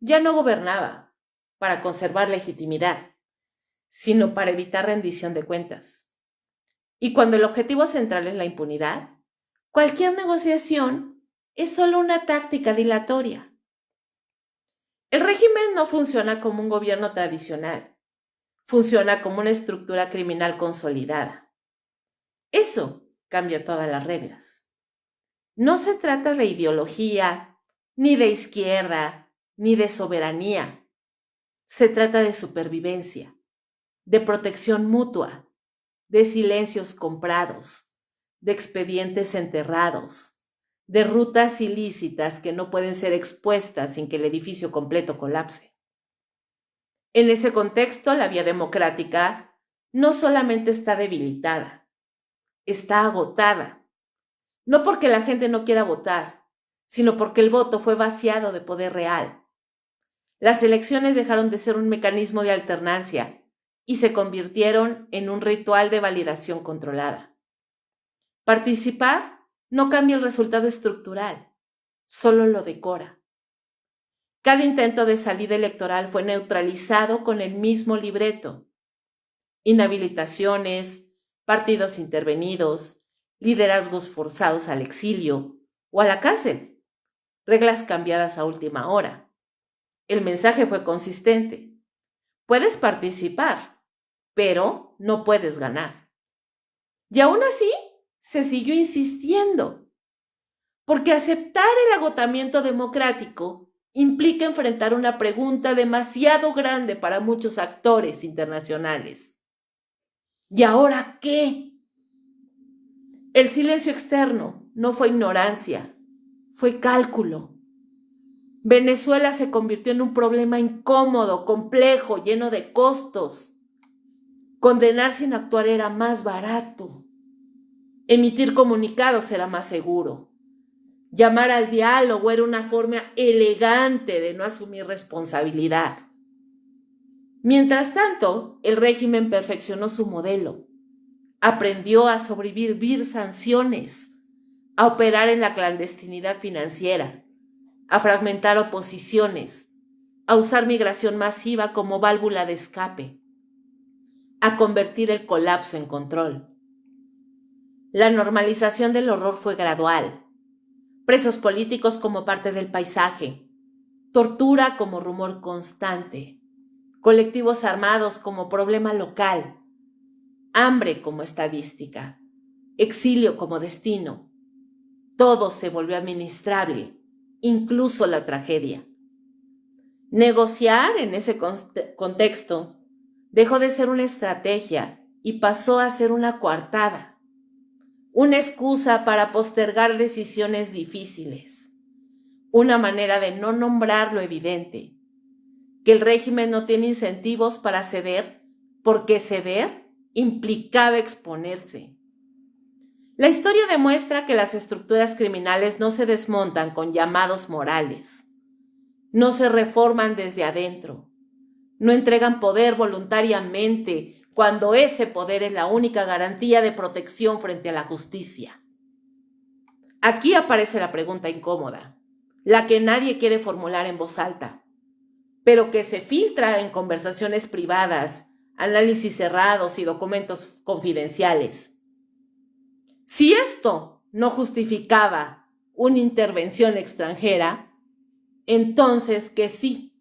ya no gobernaba para conservar legitimidad, sino para evitar rendición de cuentas. Y cuando el objetivo central es la impunidad, cualquier negociación es solo una táctica dilatoria. El régimen no funciona como un gobierno tradicional, funciona como una estructura criminal consolidada. Eso cambia todas las reglas. No se trata de ideología, ni de izquierda, ni de soberanía. Se trata de supervivencia, de protección mutua, de silencios comprados, de expedientes enterrados, de rutas ilícitas que no pueden ser expuestas sin que el edificio completo colapse. En ese contexto, la vía democrática no solamente está debilitada, está agotada. No porque la gente no quiera votar, sino porque el voto fue vaciado de poder real. Las elecciones dejaron de ser un mecanismo de alternancia y se convirtieron en un ritual de validación controlada. Participar no cambia el resultado estructural, solo lo decora. Cada intento de salida electoral fue neutralizado con el mismo libreto. Inhabilitaciones, partidos intervenidos, liderazgos forzados al exilio o a la cárcel, reglas cambiadas a última hora. El mensaje fue consistente. Puedes participar, pero no puedes ganar. Y aún así, se siguió insistiendo, porque aceptar el agotamiento democrático implica enfrentar una pregunta demasiado grande para muchos actores internacionales. ¿Y ahora qué? El silencio externo no fue ignorancia, fue cálculo. Venezuela se convirtió en un problema incómodo, complejo, lleno de costos. Condenar sin actuar era más barato. Emitir comunicados era más seguro. Llamar al diálogo era una forma elegante de no asumir responsabilidad. Mientras tanto, el régimen perfeccionó su modelo. Aprendió a sobrevivir sanciones, a operar en la clandestinidad financiera, a fragmentar oposiciones, a usar migración masiva como válvula de escape, a convertir el colapso en control. La normalización del horror fue gradual. Presos políticos como parte del paisaje, tortura como rumor constante, colectivos armados como problema local, hambre como estadística, exilio como destino. Todo se volvió administrable, incluso la tragedia. Negociar en ese contexto dejó de ser una estrategia y pasó a ser una coartada, una excusa para postergar decisiones difíciles, una manera de no nombrar lo evidente, que el régimen no tiene incentivos para ceder, porque ceder implicaba exponerse. La historia demuestra que las estructuras criminales no se desmontan con llamados morales, no se reforman desde adentro, no entregan poder voluntariamente cuando ese poder es la única garantía de protección frente a la justicia. Aquí aparece la pregunta incómoda, la que nadie quiere formular en voz alta, pero que se filtra en conversaciones privadas, análisis cerrados y documentos confidenciales. Si esto no justificaba una intervención extranjera, entonces que sí.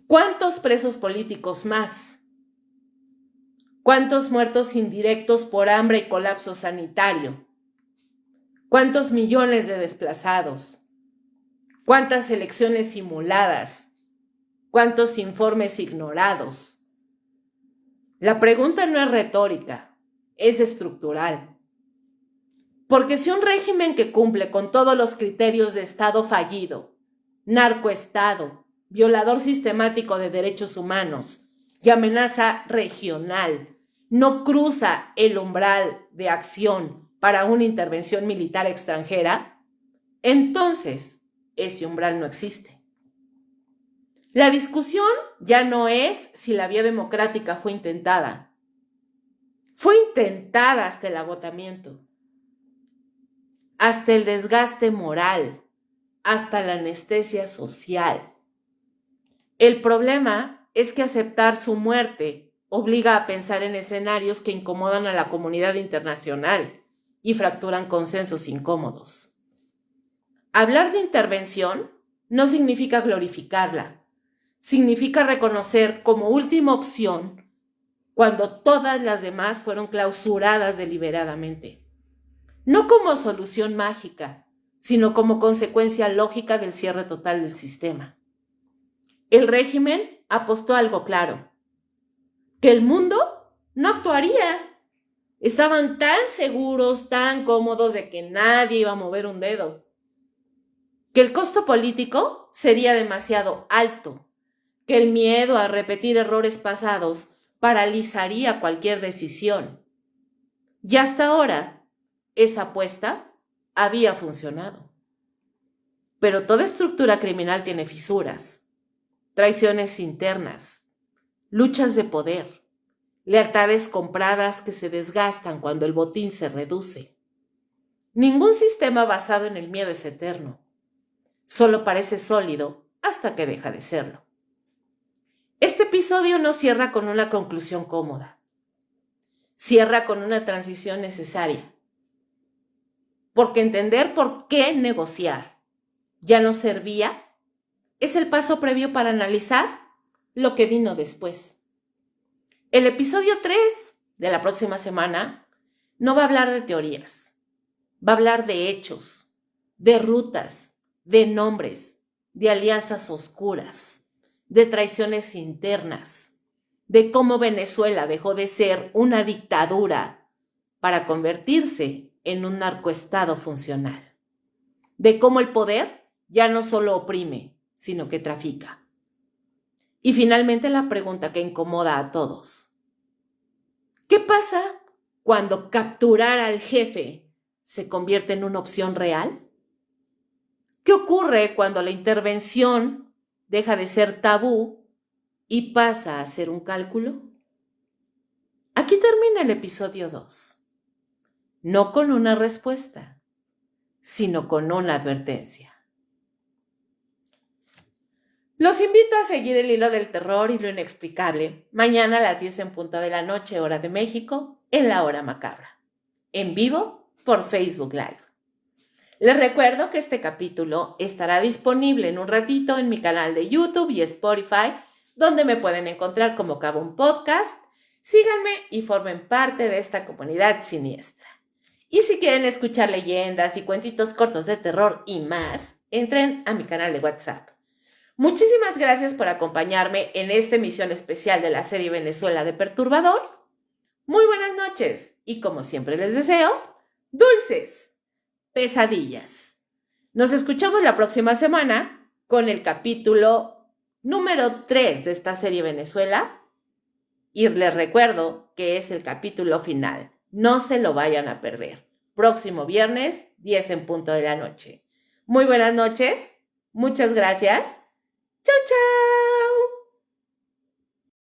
¿Cuántos presos políticos más? ¿Cuántos muertos indirectos por hambre y colapso sanitario? ¿Cuántos millones de desplazados? ¿Cuántas elecciones simuladas? ¿Cuántos informes ignorados? La pregunta no es retórica, es estructural. Porque si un régimen que cumple con todos los criterios de Estado fallido, narcoestado, violador sistemático de derechos humanos y amenaza regional no cruza el umbral de acción para una intervención militar extranjera, entonces ese umbral no existe. La discusión ya no es si la vía democrática fue intentada. Fue intentada hasta el agotamiento, hasta el desgaste moral, hasta la anestesia social. El problema es que aceptar su muerte obliga a pensar en escenarios que incomodan a la comunidad internacional y fracturan consensos incómodos. Hablar de intervención no significa glorificarla, significa reconocer como última opción cuando todas las demás fueron clausuradas deliberadamente. No como solución mágica, sino como consecuencia lógica del cierre total del sistema. El régimen apostó a algo claro, que el mundo no actuaría. Estaban tan seguros, tan cómodos de que nadie iba a mover un dedo, que el costo político sería demasiado alto, que el miedo a repetir errores pasados paralizaría cualquier decisión. Y hasta ahora, esa apuesta había funcionado. Pero toda estructura criminal tiene fisuras, traiciones internas, luchas de poder, lealtades compradas que se desgastan cuando el botín se reduce. Ningún sistema basado en el miedo es eterno. Solo parece sólido hasta que deja de serlo. Este episodio no cierra con una conclusión cómoda. Cierra con una transición necesaria. Porque entender por qué negociar ya no servía es el paso previo para analizar lo que vino después. El episodio 3 de la próxima semana no va a hablar de teorías, va a hablar de hechos, de rutas, de nombres, de alianzas oscuras, de traiciones internas, de cómo Venezuela dejó de ser una dictadura para convertirse en un narcoestado funcional, de cómo el poder ya no solo oprime, sino que trafica. Y finalmente la pregunta que incomoda a todos. ¿Qué pasa cuando capturar al jefe se convierte en una opción real? ¿Qué ocurre cuando la intervención deja de ser tabú y pasa a ser un cálculo? Aquí termina el episodio 2. No con una respuesta, sino con una advertencia. Los invito a seguir el hilo del terror y lo inexplicable mañana a las 10 en punto de la noche, hora de México, en la hora macabra, en vivo por Facebook Live. Les recuerdo que este capítulo estará disponible en un ratito en mi canal de YouTube y Spotify, donde me pueden encontrar como Cabún Podcast. Síganme y formen parte de esta comunidad siniestra. Y si quieren escuchar leyendas y cuentitos cortos de terror y más, entren a mi canal de WhatsApp. Muchísimas gracias por acompañarme en esta emisión especial de la serie Venezuela de Perturbador. Muy buenas noches y como siempre les deseo, dulces pesadillas. Nos escuchamos la próxima semana con el capítulo número 3 de esta serie Venezuela y les recuerdo que es el capítulo final. No se lo vayan a perder. Próximo viernes, 10 en punto de la noche. Muy buenas noches. Muchas gracias. ¡Chao, chao!